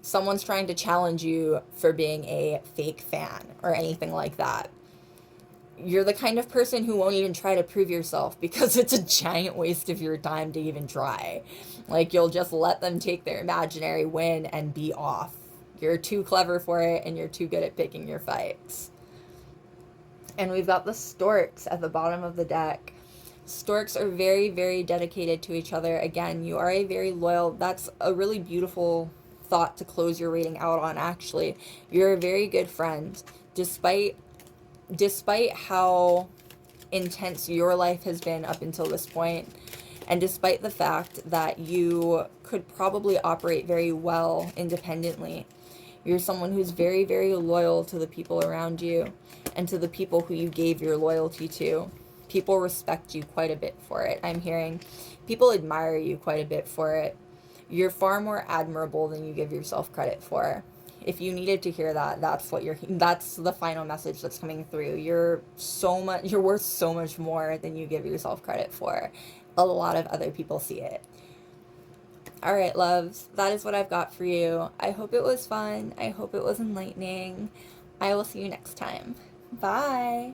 Someone's trying to challenge you for being a fake fan or anything like that. You're the kind of person who won't even try to prove yourself because it's a giant waste of your time to even try. Like, you'll just let them take their imaginary win and be off. You're too clever for it and you're too good at picking your fights. And we've got the storks at the bottom of the deck. Storks are very, very dedicated to each other. Again, you are a very loyal, that's a really beautiful thought to close your reading out on, actually. You're a very good friend. Despite how intense your life has been up until this point, and despite the fact that you could probably operate very well independently, you're someone who's very, very loyal to the people around you and to the people who you gave your loyalty to. People respect you quite a bit for it, I'm hearing. People admire you quite a bit for it. You're far more admirable than you give yourself credit for. If you needed to hear that, that's the final message that's coming through. You're worth so much more than you give yourself credit for. A lot of other people see it. All right, loves, that is what I've got for you. I hope it was fun. I hope it was enlightening. I will see you next time. Bye.